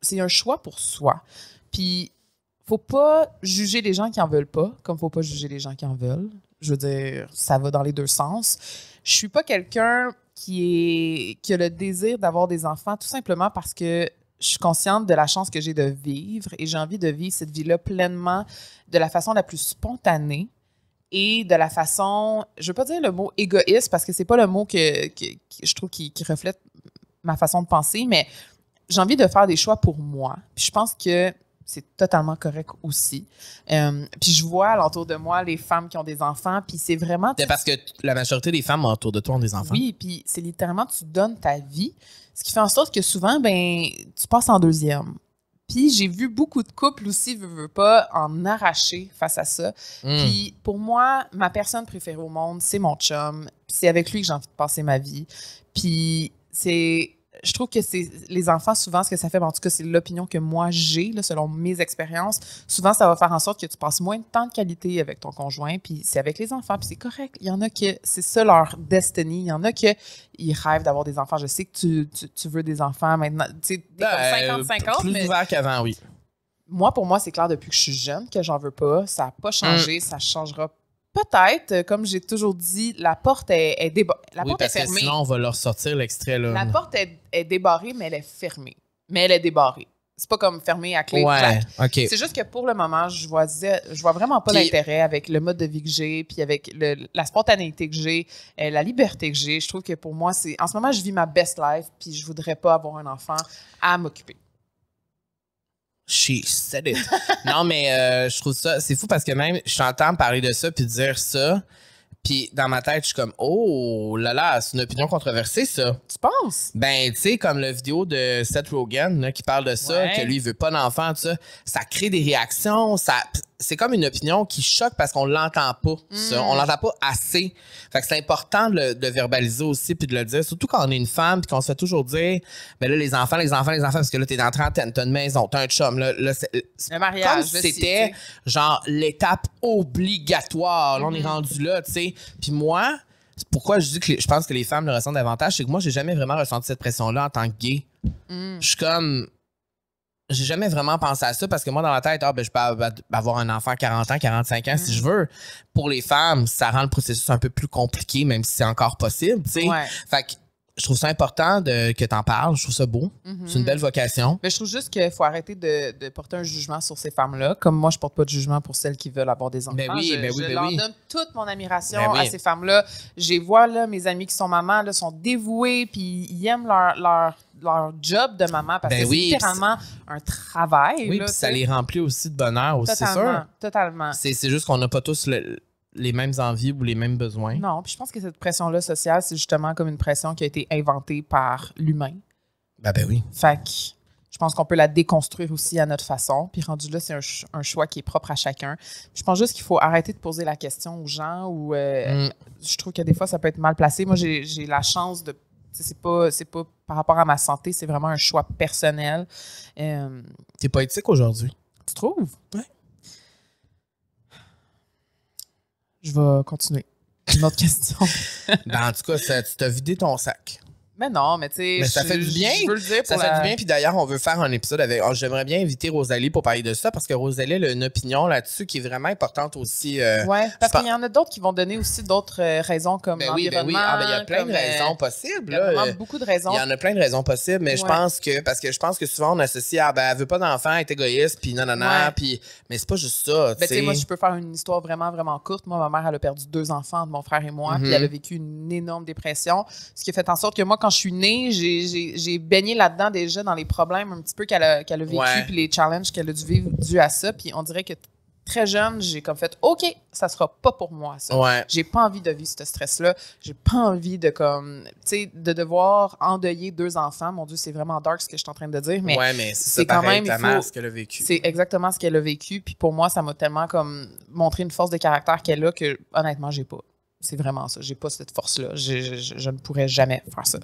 c'est un choix pour soi. Puis faut pas juger les gens qui en veulent pas, comme faut pas juger les gens qui en veulent. Je veux dire, ça va dans les deux sens. Je suis pas quelqu'un qui a le désir d'avoir des enfants tout simplement parce que je suis consciente de la chance que j'ai de vivre et j'ai envie de vivre cette vie-là pleinement de la façon la plus spontanée et de la façon, je veux pas dire le mot égoïste parce que c'est pas le mot que je trouve qui reflète ma façon de penser, mais j'ai envie de faire des choix pour moi. Puis je pense que c'est totalement correct aussi. Puis je vois alentour de moi les femmes qui ont des enfants, puis c'est vraiment... C'est parce que la majorité des femmes autour de toi ont des enfants. Oui, puis c'est littéralement, tu donnes ta vie, ce qui fait en sorte que souvent, ben tu passes en deuxième. Puis j'ai vu beaucoup de couples aussi, veux pas, en arracher face à ça. Puis pour moi, ma personne préférée au monde, c'est mon chum. Puis c'est avec lui que j'ai envie de passer ma vie. Puis je trouve que c'est les enfants, souvent, ce que ça fait, en tout cas, c'est l'opinion que moi j'ai, là, selon mes expériences. Souvent, ça va faire en sorte que tu passes moins de temps de qualité avec ton conjoint, puis c'est avec les enfants, puis c'est correct. Il y en a que c'est ça leur destinée. Il y en a qui rêvent d'avoir des enfants. Je sais que tu veux des enfants maintenant. Tu sais, comme 50-50. Plus ouvert qu'avant, oui. Moi, pour moi, c'est clair depuis que je suis jeune que j'en veux pas. Ça n'a pas changé. Ça changera peut-être, comme j'ai toujours dit, la porte est débarrée. La porte est fermée. Sinon, on va leur sortir l'extrait. Là. La porte est débarrée, mais elle est fermée. Mais elle est débarrée. C'est pas comme fermée à clé. Ouais, OK. C'est juste que pour le moment, je vois vraiment pas l'intérêt avec le mode de vie que j'ai, puis avec la spontanéité que j'ai, la liberté que j'ai. Je trouve que pour moi, en ce moment, je vis ma best life, puis je voudrais pas avoir un enfant à m'occuper. She said it. Non, mais je trouve ça... C'est fou parce que même, je t'entends parler de ça puis dire ça. Puis dans ma tête, je suis comme, oh là là, c'est une opinion controversée, ça. Tu penses? Ben, tu sais, comme la vidéo de Seth Rogen là, qui parle de ça, que lui, il veut pas d'enfant, tout ça. Ça crée des réactions. C'est comme une opinion qui choque parce qu'on l'entend pas, ça. On l'entend pas assez. Fait que c'est important de verbaliser aussi puis de le dire. Surtout quand on est une femme puis qu'on se fait toujours dire, ben là, les enfants, parce que là, t'es dans la trentaine, t'as une maison, t'as un chum. Là, le mariage. Comme si c'était genre l'étape obligatoire. Là, on est rendu là, tu sais. Puis moi, c'est pourquoi je dis que je pense que les femmes le ressentent davantage, c'est que moi, j'ai jamais vraiment ressenti cette pression-là en tant que gay. Je suis comme... J'ai jamais vraiment pensé à ça parce que moi, dans la tête, je peux avoir un enfant à 40 ans, 45 ans si je veux. Pour les femmes, ça rend le processus un peu plus compliqué, même si c'est encore possible, tu sais. Ouais. Fait que je trouve ça important que t'en parles. Je trouve ça beau. C'est une belle vocation. Mais je trouve juste qu'il faut arrêter de porter un jugement sur ces femmes-là. Comme moi, je porte pas de jugement pour celles qui veulent avoir des enfants. Je leur donne toute mon admiration à ces femmes-là. Je vois, là, mes amis qui sont mamans, là, sont dévouées, puis ils aiment leur job de maman parce que c'est littéralement un travail. Oui, puis ça les remplit aussi de bonheur aussi, c'est sûr. Totalement. C'est juste qu'on n'a pas tous les mêmes envies ou les mêmes besoins. Non, puis je pense que cette pression-là sociale, c'est justement comme une pression qui a été inventée par l'humain. Ben oui. Fait que je pense qu'on peut la déconstruire aussi à notre façon. Puis rendu là, c'est un choix qui est propre à chacun. Je pense juste qu'il faut arrêter de poser la question aux gens ou je trouve que des fois, ça peut être mal placé. Moi, j'ai la chance de... C'est pas par rapport à ma santé, c'est vraiment un choix personnel. T'es pas éthique aujourd'hui? Tu trouves? Ouais. Je vais continuer. une autre question. Ben, en tout cas, tu t'as vidé ton sac. Mais non, mais tu sais, Mais ça fait du bien. Je veux le dire pour Ça fait du bien. Puis d'ailleurs, on veut faire un épisode avec. J'aimerais bien inviter Rosalie pour parler de ça parce que Rosalie elle a une opinion là-dessus qui est vraiment importante aussi. Ouais, parce qu'il y en a d'autres qui vont donner aussi d'autres raisons comme l'environnement. Ben oui. Ah, ben, il y a plein de raisons possibles. Il y a vraiment beaucoup de raisons. Il y en a plein de raisons possibles, mais je pense que souvent on associe elle veut pas d'enfant, elle est égoïste, puis non, puis mais c'est pas juste ça. Ben, tu sais, moi, je peux faire une histoire vraiment, vraiment courte. Moi, ma mère, elle a perdu 2 enfants de mon frère et moi, puis elle a vécu une énorme dépression, ce qui a fait en sorte que moi, quand je suis née, j'ai baigné là-dedans déjà dans les problèmes un petit peu qu'elle a vécu, puis les challenges qu'elle a dû vivre dû à ça, puis on dirait que très jeune, j'ai comme fait OK, ça sera pas pour moi ça. Ouais. J'ai pas envie de vivre ce stress là, j'ai pas envie de comme tu sais de devoir endeuiller 2 enfants. Mon Dieu, c'est vraiment dark ce que je suis en train de dire, mais c'est quand même ta mère ce qu'elle a vécu. C'est exactement ce qu'elle a vécu, puis pour moi ça m'a tellement comme montré une force de caractère qu'elle a que honnêtement, j'ai pas. C'est vraiment ça, j'ai pas cette force là, je ne pourrais jamais faire ça.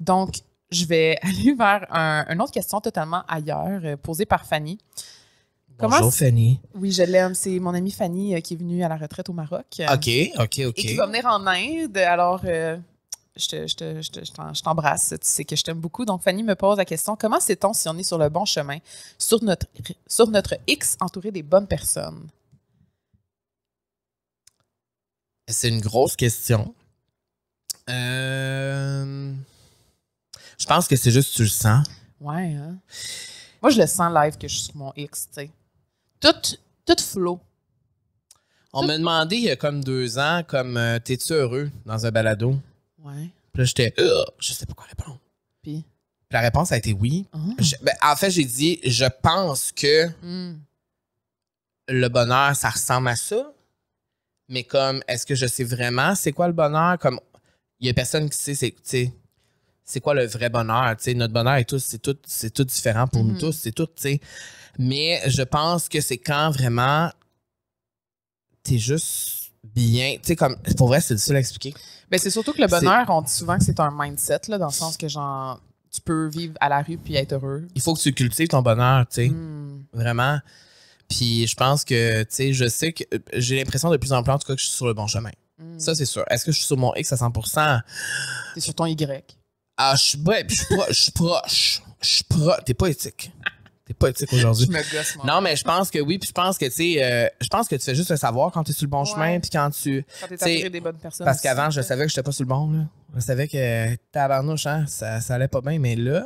Donc je vais aller vers une autre question totalement ailleurs, posée par Fanny. Bonjour Fanny. Oui, je l'aime. C'est mon amie Fanny qui est venue à la retraite au Maroc. OK. Et qui va venir en Inde. Alors, je t'embrasse. Tu sais que je t'aime beaucoup. Donc, Fanny me pose la question, comment sait-on si on est sur le bon chemin, sur notre X entouré des bonnes personnes? C'est une grosse question. Je pense que c'est juste que tu le sens. Ouais, hein? Moi, je le sens live que je suis sur mon X, tu sais. Tout flow. On m'a demandé il y a comme 2 ans, t'es-tu heureux dans un balado? Ouais. Puis là, j'étais, je sais pas quoi répondre. Puis la réponse a été oui. En fait, j'ai dit, je pense que le bonheur, ça ressemble à ça. Mais comme, est-ce que je sais vraiment c'est quoi le bonheur? Comme, il y a personne qui sait, c'est quoi le vrai bonheur? T'sais, notre bonheur est c'est tout différent pour nous tous, c'est tout, tu sais. Mais je pense que c'est quand vraiment t'es juste bien. Tu sais, comme, pour vrai, c'est difficile à expliquer. Ben, c'est surtout que le bonheur, on dit souvent que c'est un mindset, là, dans le sens que, genre, tu peux vivre à la rue puis être heureux. Il faut que tu cultives ton bonheur, tu sais. Vraiment. Puis je pense que, tu sais, je sais que j'ai l'impression de plus en plus, en tout cas, que je suis sur le bon chemin. Ça, c'est sûr. Est-ce que je suis sur mon X à 100%? T'es sur ton Y. Ah, je suis proche. T'es pas éthique. T'es pas éthique aujourd'hui. Je me gosse, moi. Non, mais je pense que oui, puis je pense que, tu sais, je pense que tu fais juste le savoir quand t'es sur le bon chemin, puis quand tu... Quand t'es attiré des bonnes personnes. Parce qu'avant, je savais que j'étais pas sur le bon, là. Je savais que tabarnouche, hein, ça allait pas bien, mais là...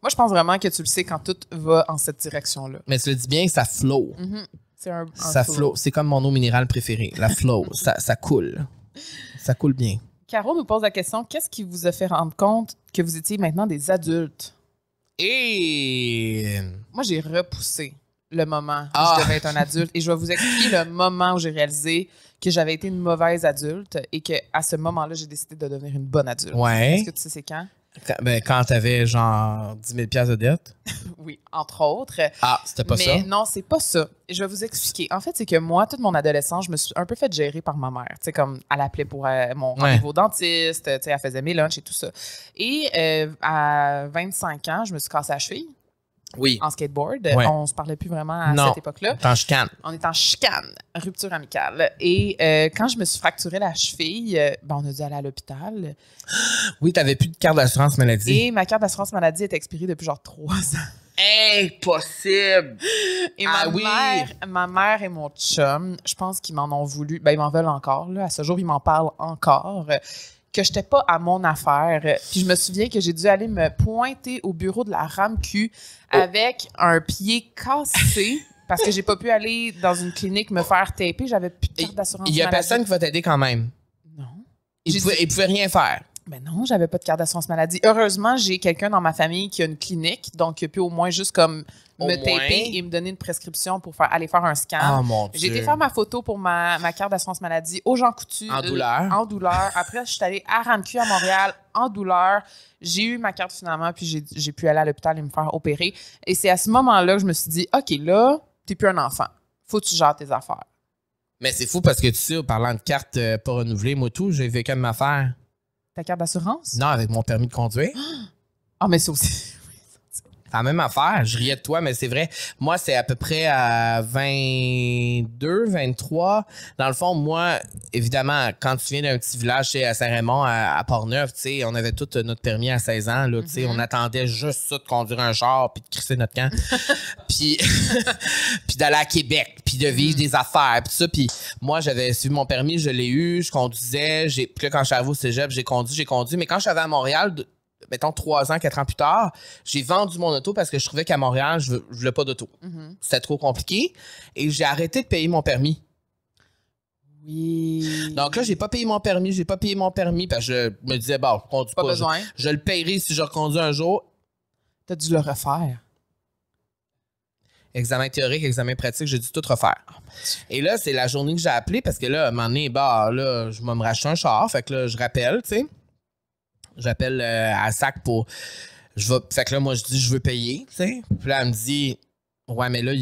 Moi, je pense vraiment que tu le sais quand tout va en cette direction-là. Mais tu le dis bien, ça flow. C'est un ça flow. C'est comme mon eau minérale préférée, la flow. ça coule. Ça coule bien. Caro nous pose la question, qu'est-ce qui vous a fait rendre compte que vous étiez maintenant des adultes? Et moi, j'ai repoussé le moment où je devais être un adulte. Et je vais vous expliquer le moment où j'ai réalisé que j'avais été une mauvaise adulte et qu'à ce moment-là, j'ai décidé de devenir une bonne adulte. Ouais. Est-ce que tu sais c'est quand? Quand t'avais genre 10 000 $ de dette? Oui, entre autres. Ah, c'était pas ça? Mais non, c'est pas ça. Je vais vous expliquer. En fait, c'est que moi, toute mon adolescence, je me suis un peu fait gérer par ma mère. Tu sais, comme elle appelait pour mon rendez-vous au dentiste, tu sais, elle faisait mes lunchs et tout ça. Et à 25 ans, je me suis cassée la cheville. Oui. En skateboard. Ouais. On se parlait plus vraiment à cette époque-là. On est en chicane. On est en chicane, rupture amicale. Et quand je me suis fracturé la cheville, on a dû aller à l'hôpital. Oui, t'avais plus de carte d'assurance maladie. Et ma carte d'assurance maladie est expirée depuis genre 3 ans. Impossible! Et ma mère et mon chum, je pense qu'ils m'en ont voulu. Ben, ils m'en veulent encore. Là. À ce jour, ils m'en parlent encore. Que j'étais pas à mon affaire. Puis je me souviens que j'ai dû aller me pointer au bureau de la RAMQ avec un pied cassé parce que j'ai pas pu aller dans une clinique me faire taper. J'avais plus de carte d'assurance maladie. Il y a personne qui va t'aider quand même. Non. Il pouvait rien faire. Ben non, j'avais pas de carte d'assurance maladie. Heureusement, j'ai quelqu'un dans ma famille qui a une clinique, donc il a pu au moins juste comme me taper et me donner une prescription pour aller faire un scan. Oh mon Dieu. J'ai été faire ma photo pour ma carte d'assurance maladie aux Jean Coutu. En douleur. En douleur. Après, je suis allée à RAMQ à Montréal en douleur. J'ai eu ma carte finalement, puis j'ai pu aller à l'hôpital et me faire opérer. Et c'est à ce moment-là que je me suis dit, OK, là, t'es plus un enfant. Faut que tu gères tes affaires. Mais c'est fou parce que tu sais, en parlant de carte pas renouvelée, moi tout, j'ai vécu comme affaire. Ta carte d'assurance? Non, avec mon permis de conduire. Ah, mais ça aussi. C'est la même affaire. Je riais de toi, mais c'est vrai. Moi, c'est à peu près à 22, 23. Dans le fond, moi, évidemment, quand tu viens d'un petit village à Saint-Raymond, à Portneuf, tu sais, on avait tout notre permis à 16 ans. Là, tu sais, on attendait juste ça de conduire un char puis de crisser notre camp. puis d'aller à Québec, puis de vivre des affaires, puis ça. Puis moi, j'avais suivi mon permis, je l'ai eu, je conduisais. Puis là, quand je suis arrivé au cégep, j'ai conduit. Mais quand je suis arrivé à Montréal, mettons 3 ans, 4 ans plus tard, j'ai vendu mon auto parce que je trouvais qu'à Montréal, je voulais pas d'auto. C'était trop compliqué. Et j'ai arrêté de payer mon permis. Oui. Donc là, j'ai pas payé mon permis. Parce que je me disais, bon, je conduis pas. Besoin. Je le payerai si je reconduis un jour. T'as dû le refaire. Examen théorique, examen pratique, j'ai dû tout refaire. Et là, c'est la journée que j'ai appelé parce que là, à un moment donné, là, je vais me racheter un char. Fait que là, je rappelle, tu sais. J'appelle à SAC pour. Fait que là, moi, je dis, je veux payer, tu sais. Puis là, elle me dit, ouais, mais là,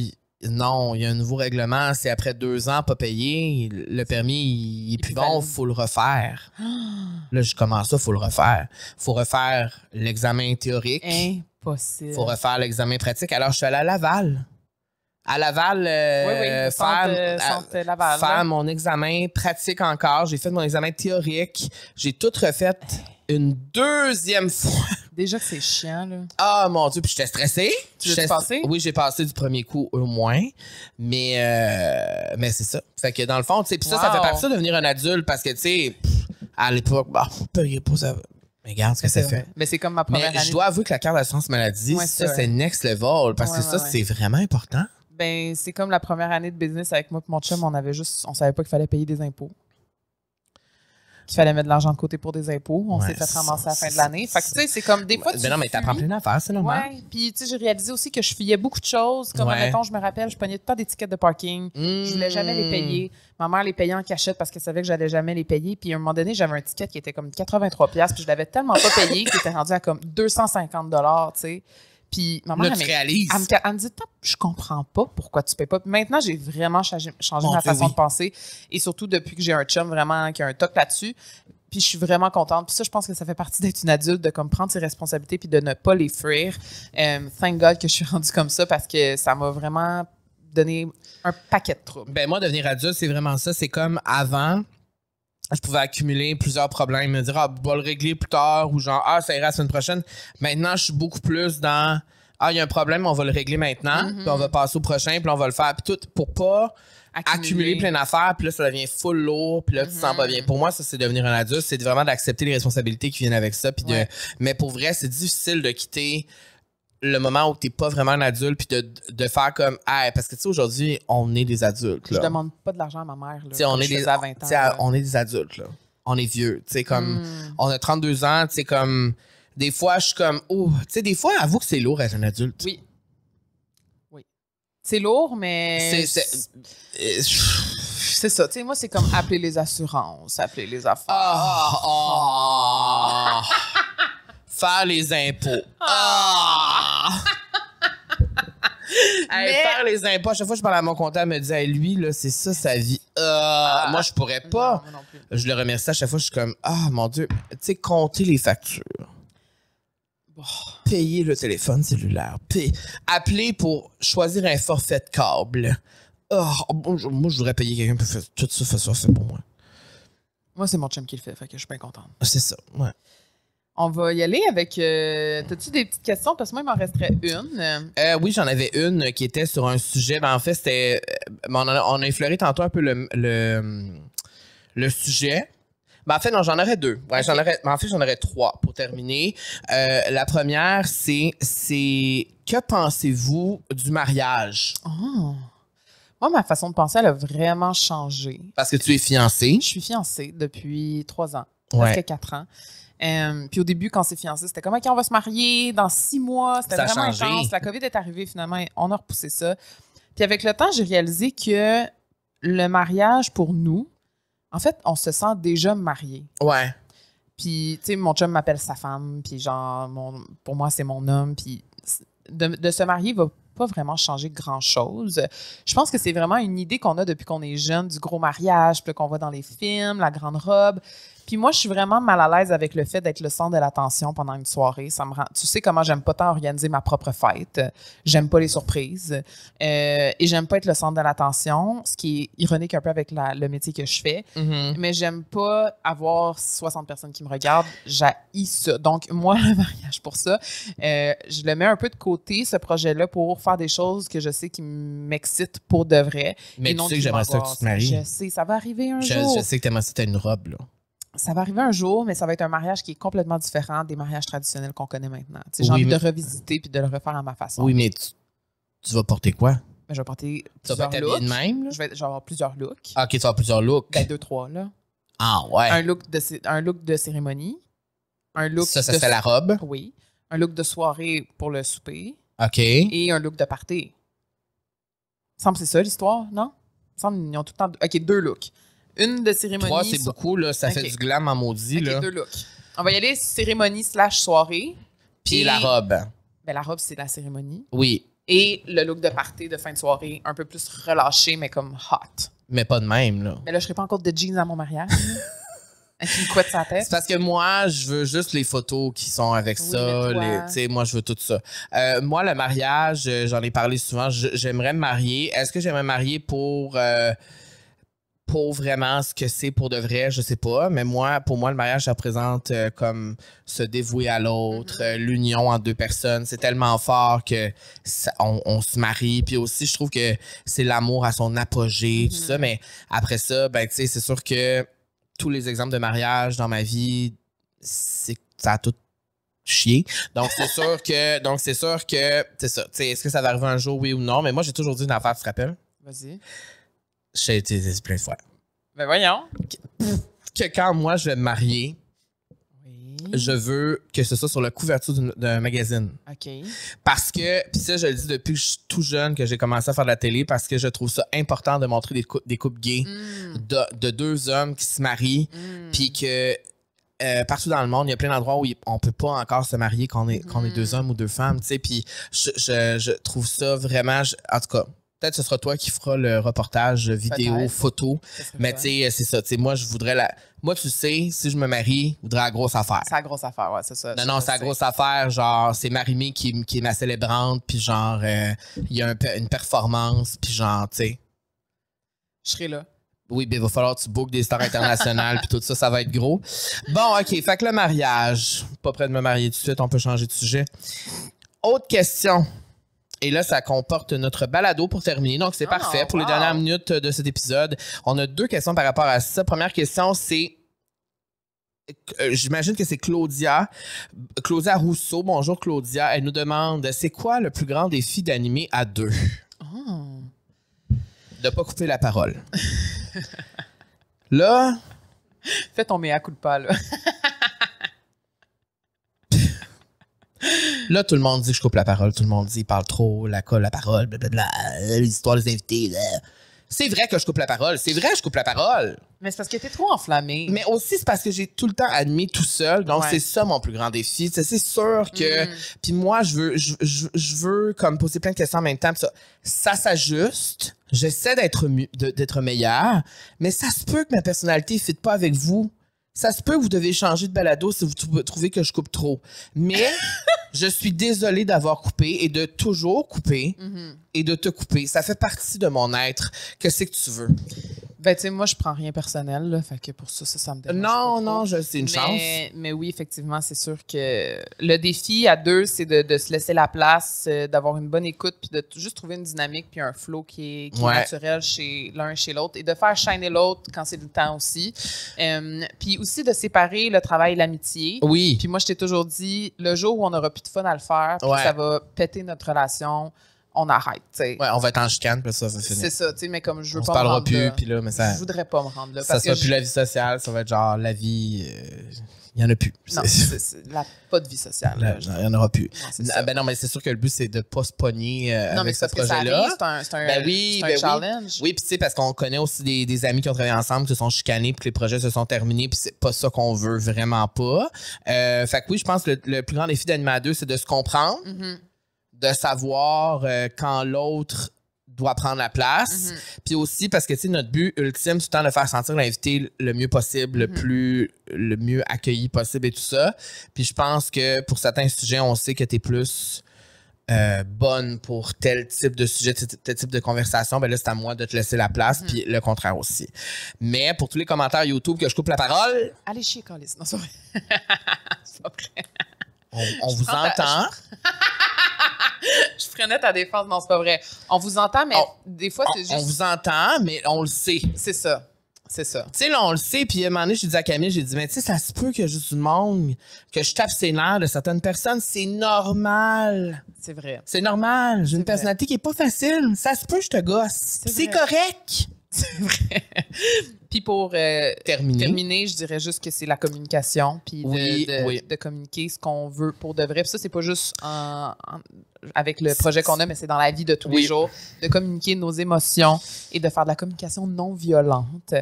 non, il y a un nouveau règlement. C'est après 2 ans, pas payé. Le permis, il est plus bon, il faut le refaire. Là, je commence ça, il faut le refaire. Il faut refaire l'examen théorique. Impossible. Il faut refaire l'examen pratique. Alors, je suis allé à Laval. À Laval, faire mon examen pratique encore. J'ai fait mon examen théorique. J'ai tout refait une 2e fois. Déjà que c'est chiant, là. Ah, mon Dieu, puis j'étais stressée. Tu l'as passé? Oui, j'ai passé du premier coup au moins. Mais c'est ça. Fait que dans le fond, tu sais, puis ça fait partie de devenir un adulte parce que, tu sais, à l'époque, payez pas ça. Mais regarde ce que ça fait. Mais c'est comme ma première année. Je dois avouer que la carte d'assurance maladie, ça, c'est next level parce que ça, c'est vraiment important. Ben, c'est comme la première année de business avec moi et mon chum, on savait pas qu'il fallait payer des impôts. Qu'il fallait mettre de l'argent de côté pour des impôts. On s'est fait ramasser à la fin de l'année. Fait que, tu sais, c'est comme des fois. Mais non, mais t'apprends plein d'affaires, c'est normal. Ouais. Puis, tu sais, j'ai réalisé aussi que je fuyais beaucoup de choses. Comme, admettons, je me rappelle, je pognais tout le temps des tickets de parking. Je voulais jamais les payer. Ma mère les payait en cachette parce qu'elle savait que j'allais jamais les payer. Puis, à un moment donné, j'avais un ticket qui était comme 83$. Puis, je l'avais tellement pas payé qu'il était rendu à comme 250$, tu sais. Puis, ma mère, elle me dit, je comprends pas pourquoi tu payes pas. Puis maintenant, j'ai vraiment changé ma façon de penser. Et surtout, depuis que j'ai un chum vraiment qui a un toc là-dessus. Puis je suis vraiment contente. Puis ça, je pense que ça fait partie d'être une adulte, de comme prendre ses responsabilités puis de ne pas les fuir. Thank God que je suis rendue comme ça parce que ça m'a vraiment donné un paquet de troubles. Ben moi, devenir adulte, c'est vraiment ça. C'est comme avant, je pouvais accumuler plusieurs problèmes, me dire, je vais le régler plus tard ou genre, ça ira la semaine prochaine. Maintenant, je suis beaucoup plus dans, il y a un problème, on va le régler maintenant, puis on va passer au prochain, puis on va le faire, puis tout, pour pas accumuler plein d'affaires, puis là, ça devient full lourd, puis là, tu te sens pas bien. Pour moi, ça, c'est devenir un adulte, c'est vraiment d'accepter les responsabilités qui viennent avec ça, puis mais pour vrai, c'est difficile de quitter le moment où t'es pas vraiment un adulte, puis de faire comme, parce que tu sais, aujourd'hui, on est des adultes, là. Je demande pas de l'argent à ma mère, là. On est à 20 ans. On est des adultes, là. On est vieux, tu sais, comme, on a 32 ans, tu sais, comme, des fois, je suis comme, tu sais, des fois, avoue que c'est lourd être un adulte. Oui. C'est lourd, mais... C'est ça. Tu sais, moi, c'est comme appeler les assurances, appeler les affaires. Faire les impôts. Faire les impôts. À chaque fois que je parle à mon comptable, elle me dit, lui, là, c'est ça sa vie. Moi, je pourrais pas. Non plus. Je le remercie à chaque fois. Je suis comme, mon Dieu. Tu sais, compter les factures. Payer le téléphone cellulaire. Appeler pour choisir un forfait de câble. Moi, je voudrais payer quelqu'un pour faire tout ça fait pour moi. Moi, c'est mon chum qui le fait que je suis bien contente. C'est ça, ouais. On va y aller avec... T'as-tu des petites questions? Parce que moi, il m'en resterait une. Oui, j'en avais une qui était sur un sujet. En fait, c'était... on a effleuré tantôt un peu le sujet. En fait, non, j'en aurais 2. Ouais, okay. J'en aurais 3 pour terminer. La première, c'est que pensez-vous du mariage? Moi, ma façon de penser, elle a vraiment changé. Parce que tu es fiancée? Je suis fiancée depuis 3 ans, presque 4 ans. Puis au début, quand c'est fiancé, c'était comme, OK, on va se marier dans 6 mois. C'était vraiment intense. La COVID est arrivée, finalement, on a repoussé ça. Puis avec le temps, j'ai réalisé que le mariage, pour nous, en fait, on se sent déjà marié. Ouais. Puis, tu sais, mon chum m'appelle sa femme, puis genre, pour moi, c'est mon homme. Puis de se marier va pas vraiment changer grand-chose. Je pense que c'est vraiment une idée qu'on a depuis qu'on est jeune, du gros mariage, puis qu'on voit dans les films, la grande robe. Puis moi, je suis vraiment mal à l'aise avec le fait d'être le centre de l'attention pendant une soirée. Ça me rend... Tu sais comment j'aime pas tant organiser ma propre fête. J'aime pas les surprises. Et j'aime pas être le centre de l'attention, ce qui est ironique un peu avec le métier que je fais. Mais j'aime pas avoir 60 personnes qui me regardent. J'haïs ça. Donc, moi, le mariage pour ça, je le mets un peu de côté, ce projet-là, pour faire des choses que je sais qui m'excitent pour de vrai. Mais tu sais que j'aimerais ça que tu te maries. Je sais, ça va arriver un jour. Je sais que t'aimerais ça, t'as une robe, là. Ça va arriver un jour, mais ça va être un mariage qui est complètement différent des mariages traditionnels qu'on connaît maintenant. J'ai envie de revisiter puis de le refaire à ma façon. Oui, mais tu vas porter quoi? Ben, je vais porter tu vas plusieurs looks. De même, là? Je vais avoir plusieurs looks. OK, tu vas avoir plusieurs looks. Ben, 2-3, là. Ah, ouais. Un look de cérémonie. Un look ça serait la robe? Oui. Un look de soirée pour le souper. OK. Et un look de party. Il me semble que c'est ça, l'histoire, non? Il me semble qu'ils ont tout le temps... OK, 2 looks. Une de cérémonie. 3, c'est beaucoup, là. Ça fait du glam en maudit, là. OK, 2 looks. On va y aller cérémonie/soirée. Puis la robe. Ben, la robe, c'est la cérémonie. Oui. Et le look de party de fin de soirée, un peu plus relâché, mais comme hot. Mais pas de même, là. Mais là, je serai pas encore de jeans à mon mariage. Avec une couette sur la tête. C'est parce que moi, je veux juste les photos qui sont avec ça. Tu sais, moi, je veux tout ça. Moi, le mariage, j'en ai parlé souvent. J'aimerais me marier. Est-ce que j'aimerais me marier pour vraiment ce que c'est pour de vrai, je sais pas. Mais moi, pour moi, le mariage, ça représente comme se dévouer à l'autre, l'union entre deux personnes. C'est tellement fort que on se marie. Puis aussi, je trouve que c'est l'amour à son apogée, tout ça. Mais après ça, ben, tu sais, c'est sûr que tous les exemples de mariage dans ma vie, ça a tout chié. Donc, c'est sûr que, c'est ça. Tu sais, est-ce que ça va arriver un jour, oui ou non? Mais moi, j'ai toujours dit une affaire, tu te rappelles? Vas-y. J'ai été plein de fois. Ben voyons. Que quand moi, je vais me marier, je veux que ce soit sur la couverture d'un magazine. OK. Parce que, puis ça, je le dis depuis que je suis tout jeune que j'ai commencé à faire de la télé, parce que je trouve ça important de montrer des couples gays de 2 hommes qui se marient, puis que partout dans le monde, il y a plein d'endroits où on peut pas encore se marier quand on est 2 hommes ou 2 femmes, tu sais, puis je trouve ça vraiment, en tout cas, peut-être que ce sera toi qui feras le reportage vidéo, photo. Mais tu sais, c'est ça. Tu sais, moi, je voudrais Moi, tu sais, si je me marie, je voudrais la grosse affaire. C'est la grosse affaire, ouais, c'est ça. Non, c'est la grosse affaire. Genre, c'est Marie-Mé qui est ma célébrante. Puis genre, il y a une performance. Puis genre, tu sais. Je serai là. Oui, ben il va falloir que tu bookes des stars internationales. Puis tout ça, ça va être gros. Bon, OK. Fait que le mariage. Pas prêt de me marier tout de suite. On peut changer de sujet. Autre question. Et là, ça comporte notre balado pour terminer. Donc, c'est parfait pour les dernières minutes de cet épisode. On a 2 questions par rapport à ça. Première question, c'est... J'imagine que c'est Claudia. Claudia Rousseau. Bonjour, Claudia. Elle nous demande, c'est quoi le plus grand défi d'animer à 2? Oh. De pas couper la parole. Là... Fais ton mea culpa, là. Là, tout le monde dit que je coupe la parole. Tout le monde dit, il parle trop, la parole, blablabla, les histoires des invités. Là. C'est vrai que je coupe la parole. C'est vrai que je coupe la parole. Mais c'est parce que t'es trop enflammé. Mais aussi, c'est parce que j'ai tout le temps animé tout seul. Donc, c'est ça mon plus grand défi. C'est sûr que... Puis moi, je veux comme poser plein de questions en même temps. Ça s'ajuste. J'essaie d'être meilleur. Mais ça se peut que ma personnalité ne fitte pas avec vous. Ça se peut que vous devez changer de balado si vous trouvez que je coupe trop. Mais je suis désolée d'avoir coupé et de toujours couper et de te couper. Ça fait partie de mon être. Qu'est-ce que tu veux? Ben, tu sais, moi, je prends rien personnel, là. Fait que pour ça me dérange Non, c'est une chance. Mais oui, effectivement, c'est sûr que le défi à 2, c'est de se laisser la place, d'avoir une bonne écoute, puis de juste trouver une dynamique puis un flow qui est naturel chez l'un et chez l'autre, et de faire shiner l'autre quand c'est le temps aussi. Puis aussi de séparer le travail et l'amitié. Oui. Puis moi, je t'ai toujours dit, le jour où on n'aura plus de fun à le faire, puis ça va péter notre relation, on arrête, tu sais. Ouais, on va être en chicane, puis ça finit. C'est ça, tu sais, mais comme je veux pas me rendre là. On se parlera plus, puis là, mais ça... Je voudrais pas me rendre là. Ça sera plus la vie sociale, ça va être genre la vie... Il n'y en a plus. Non, pas de vie sociale. Il n'y en aura plus. Non, ben non, mais c'est sûr que le but, c'est de ne pas se pogner avec ce projet-là. C'est un challenge. Oui, puis tu sais, parce qu'on connaît aussi des amis qui ont travaillé ensemble, qui se sont chicanés, puis que les projets se sont terminés, puis c'est pas ça qu'on veut vraiment pas. Fait que oui, je pense que le plus grand défi d'animer à 2, c'est de se comprendre, de savoir quand l'autre doit prendre la place. Puis aussi parce que, tu sais, notre but ultime, c'est tout le temps de faire sentir l'invité le mieux possible, le mieux accueilli possible et tout ça. Puis je pense que pour certains sujets, on sait que t'es plus bonne pour tel type de sujet, tel type de conversation. Ben là, c'est à moi de te laisser la place, puis le contraire aussi. Mais pour tous les commentaires YouTube que je coupe la parole... Allez chier, Carlis. Non, c'est vrai. C'est pas vrai. On vous entend. Je freinais ta défense. Non, c'est pas vrai. On vous entend, mais des fois, c'est juste... On vous entend, mais on le sait. C'est ça. C'est ça. Tu sais, là, on le sait. Puis à un moment donné, j'ai dit à Camille, j'ai dit, mais tu sais, ça se peut qu'il y a juste du monde, que je tape ses nerfs de certaines personnes. C'est normal. C'est vrai. C'est normal. J'ai une personnalité qui est pas facile. Ça se peut, je te gosse. C'est correct. C'est vrai. Puis pour terminer, je dirais juste que c'est la communication, puis de communiquer ce qu'on veut pour de vrai. Puis ça, c'est pas juste avec le projet qu'on a, mais c'est dans la vie de tous les jours, de communiquer nos émotions et de faire de la communication non violente.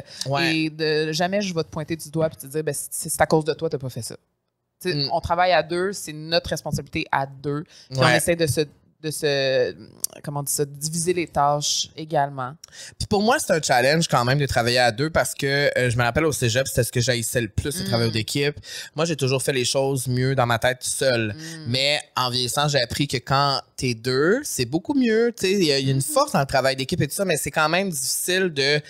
Et de jamais je vais te pointer du doigt et te dire, ben, c'est à cause de toi, t'as pas fait ça. On travaille à deux, c'est notre responsabilité à deux. Puis on essaie de se diviser les tâches également. Puis pour moi, c'est un challenge quand même de travailler à deux parce que je me rappelle au cégep, c'était ce que j'haïssais le plus, le travail d'équipe. Moi, j'ai toujours fait les choses mieux dans ma tête seule. Mais en vieillissant, j'ai appris que quand t'es deux, c'est beaucoup mieux. Il y a une force dans le travail d'équipe et tout ça, mais c'est quand même difficile de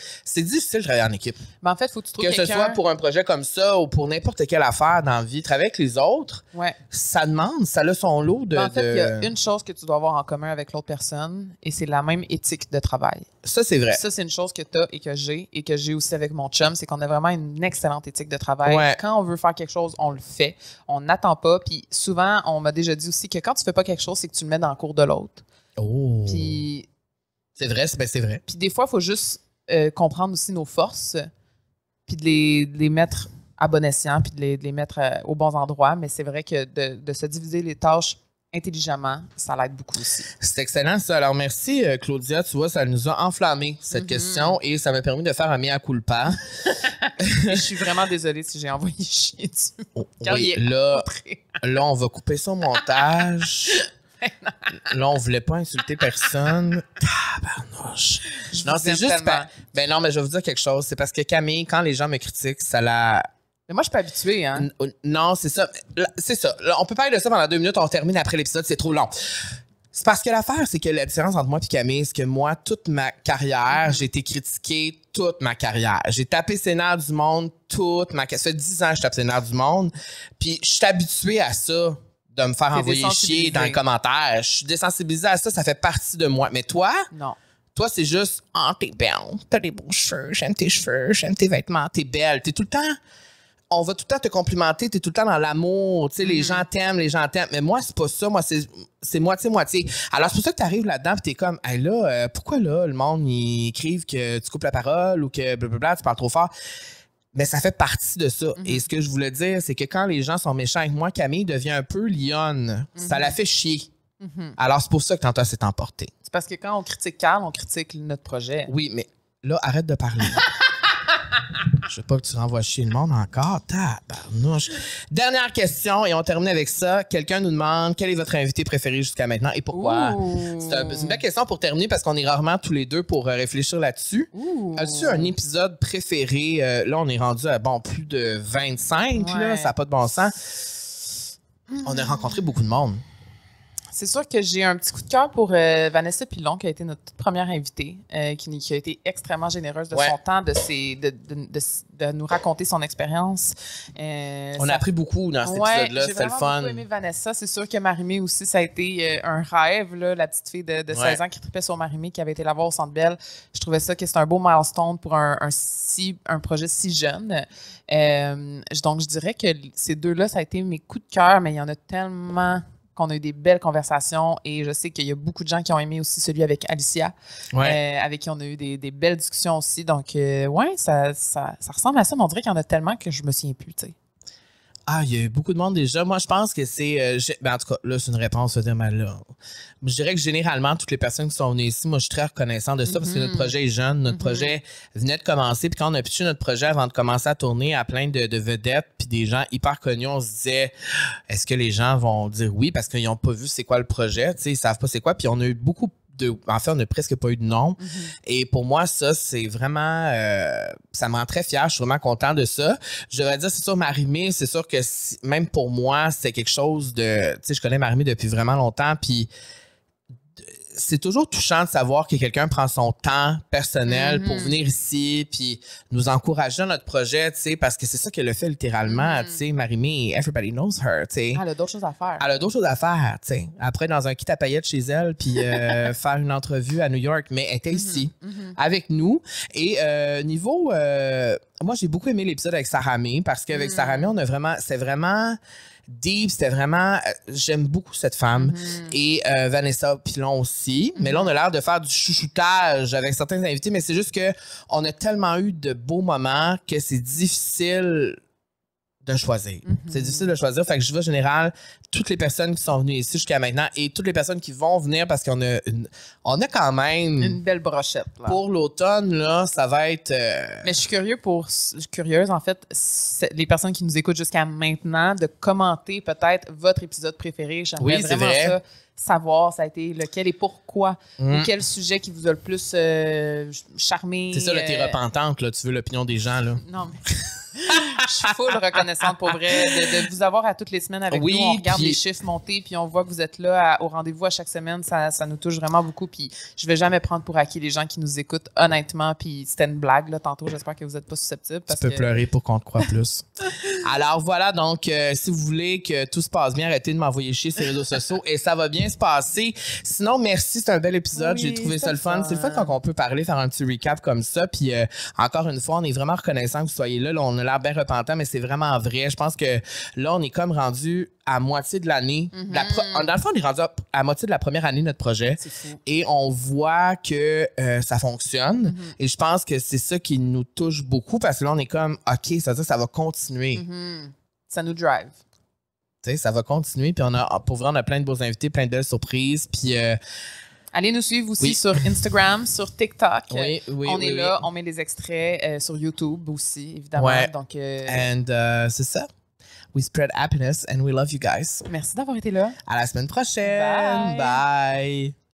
travailler en équipe. Mais en fait, il faut que tu trouves que ce soit pour un projet comme ça ou pour n'importe quelle affaire dans la vie, travailler avec les autres, ça a son lot de... En fait, il y a une chose que tu dois avoir en commun avec l'autre personne et c'est la même éthique de travail. Ça, c'est vrai. Ça, c'est une chose que tu as et que j'ai aussi avec mon chum, c'est qu'on a vraiment une excellente éthique de travail. Quand on veut faire quelque chose, on le fait. On n'attend pas. Puis souvent, on m'a déjà dit aussi que quand tu fais pas quelque chose, c'est que tu le mets dans le cours de l'autre. Oh! Puis... C'est vrai, c'est vrai. Puis des fois, il faut juste comprendre aussi nos forces puis de les mettre à bon escient puis de les mettre aux bons endroits. Mais c'est vrai que de se diviser les tâches intelligemment, ça l'aide beaucoup aussi. C'est excellent ça. Alors merci Claudia, tu vois, ça nous a enflammé cette question et ça m'a permis de faire un mea culpa. Je suis vraiment désolée si j'ai envoyé chier dessus. Là, on va couper ça au montage. Là, on voulait pas insulter personne. Tabarnouche. Non, c'est juste... Ben non, mais je vais vous dire quelque chose. C'est parce que Camille, quand les gens me critiquent, ça la... Mais moi, je suis pas habituée, hein? Non, c'est ça. C'est ça. Là, on peut parler de ça pendant 2 minutes, on termine après l'épisode, c'est trop long. C'est parce que l'affaire, c'est que la différence entre moi et Camille, c'est que moi, toute ma carrière, j'ai été critiquée toute ma carrière. J'ai tapé ses nerfs du monde toute ma carrière. Ça fait 10 ans que je tape ses nerfs du monde. Puis je suis habituée à ça, de me faire envoyer chier dans les commentaires. Je suis désensibilisée à ça, ça fait partie de moi. Mais toi? Non. Toi, c'est juste, t'es belle, t'as des beaux cheveux, j'aime tes vêtements, t'es belle. T'es tout le temps... On va tout le temps te complimenter, t'es tout le temps dans l'amour, tu sais, les gens t'aiment. Mais moi, c'est pas ça, moi, c'est moitié-moitié. Alors, c'est pour ça que t'arrives là-dedans pis t'es comme, hey là, pourquoi là, le monde, ils écrivent que tu coupes la parole ou que blablabla, tu parles trop fort. Mais ça fait partie de ça. Et ce que je voulais dire, c'est que quand les gens sont méchants avec moi, Camille devient un peu lionne. Ça la fait chier. Alors, c'est pour ça que tantôt, elle s'est emportée. C'est parce que quand on critique Carl, on critique notre projet. Oui, mais là, arrête de parler. Je veux pas que tu renvoies chier le monde encore. Tabarnouche. Dernière question et on termine avec ça. Quelqu'un nous demande quel est votre invité préféré jusqu'à maintenant et pourquoi? C'est une belle question pour terminer parce qu'on est rarement tous les deux pour réfléchir là-dessus. As-tu un épisode préféré? Là, on est rendu à plus de 25. Là, ça n'a pas de bon sens. On a rencontré beaucoup de monde. C'est sûr que j'ai un petit coup de cœur pour Vanessa Pilon, qui a été notre toute première invitée, qui a été extrêmement généreuse de son temps, de nous raconter son expérience. On a appris beaucoup dans cet épisode-là, c'était le fun. J'ai beaucoup aimé Vanessa. C'est sûr que Marie-Mé aussi, ça a été un rêve, là, la petite fille de 16 ans qui tripait sur Marie-Mé, qui avait été la voir au Centre Bell. Je trouvais ça que c'était un beau milestone pour un projet si jeune. Donc, je dirais que ces deux-là, ça a été mes coups de cœur, mais il y en a tellement... qu'on a eu des belles conversations et je sais qu'il y a beaucoup de gens qui ont aimé aussi celui avec Alicia, avec qui on a eu des belles discussions aussi. Donc, ça ressemble à ça, mais on dirait qu'il y en a tellement que je me souviens plus, tu sais. Ah, il y a eu beaucoup de monde déjà. Moi, je pense que c'est... en tout cas, là, c'est une réponse, là. Je dirais que généralement, toutes les personnes qui sont venues ici, moi, je suis très reconnaissant de ça parce que notre projet est jeune. Notre projet venait de commencer. Puis quand on a pitché notre projet avant de commencer à tourner à plein de vedettes puis des gens hyper connus, on se disait, est-ce que les gens vont dire oui parce qu'ils n'ont pas vu c'est quoi le projet? Tu sais, ils savent pas c'est quoi. Puis on a eu beaucoup en fait, on n'a presque pas eu de nom. Et pour moi, ça, c'est vraiment... ça me rend très fière. Je suis vraiment content de ça. Je devrais dire, c'est sûr, Marie-Mé, c'est sûr que même pour moi, c'est quelque chose de... Tu sais, je connais Marie-Mé depuis vraiment longtemps, puis c'est toujours touchant de savoir que quelqu'un prend son temps personnel pour venir ici puis nous encourager dans notre projet, tu sais, parce que c'est ça qu'elle a fait littéralement, tu sais, Marie-Mé, everybody knows her, tu sais. Elle a d'autres choses à faire. Elle a d'autres choses à faire, tu sais. Après, dans un kit à paillettes chez elle, puis faire une entrevue à New York, mais elle était ici, avec nous. Et niveau... moi, j'ai beaucoup aimé l'épisode avec Sarah May, parce qu'avec Sarah May, on a vraiment... C'est vraiment... deep, c'était vraiment... j'aime beaucoup cette femme. Et Vanessa Pilon aussi. Mais là, on a l'air de faire du chouchoutage avec certains invités, mais c'est juste que on a tellement eu de beaux moments que c'est difficile de choisir. C'est difficile de choisir. Fait que je veux, en général, toutes les personnes qui sont venues ici jusqu'à maintenant et toutes les personnes qui vont venir parce qu'on a on a quand même... Une belle brochette. Là. Pour l'automne, là, ça va être... Mais je suis curieuse, en fait, les personnes qui nous écoutent jusqu'à maintenant, de commenter peut-être votre épisode préféré. J'aimerais vraiment ça, savoir ça a été lequel et pourquoi. Ou quel sujet qui vous a le plus charmé. C'est ça, là, t'es repentante, là. Tu veux l'opinion des gens, là. Non, mais... Je suis full reconnaissante pour vrai de vous avoir à toutes les semaines avec nous. On regarde les chiffres monter, puis on voit que vous êtes là au rendez-vous à chaque semaine. Ça nous touche vraiment beaucoup. Puis je vais jamais prendre pour acquis les gens qui nous écoutent, honnêtement. Puis c'était une blague là, tantôt. J'espère que vous n'êtes pas susceptibles. Tu peux pleurer pour qu'on te croie plus. Alors voilà, donc si vous voulez que tout se passe bien, arrêtez de m'envoyer chier sur les réseaux sociaux et ça va bien se passer. Sinon, merci, c'est un bel épisode. J'ai trouvé ça le fun. C'est le fun quand on peut parler, faire un petit recap comme ça. Puis encore une fois, on est vraiment reconnaissant que vous soyez là. On a l'air bien repentant, mais c'est vraiment vrai. Je pense que là, on est comme rendu à moitié de l'année. Dans le fond, on est rendu à moitié de la première année de notre projet. Et on voit que ça fonctionne. Et je pense que c'est ça qui nous touche beaucoup parce que là, on est comme, OK, ça veut dire que ça va continuer. Ça nous drive. Tu sais, ça va continuer. Puis pour vrai, on a plein de beaux invités, plein de belles surprises. Puis... allez nous suivre aussi sur Instagram, sur TikTok. On est là, on met les extraits sur YouTube aussi, évidemment. Donc, and c'est ça. We spread happiness and we love you guys. Merci d'avoir été là. À la semaine prochaine. Bye.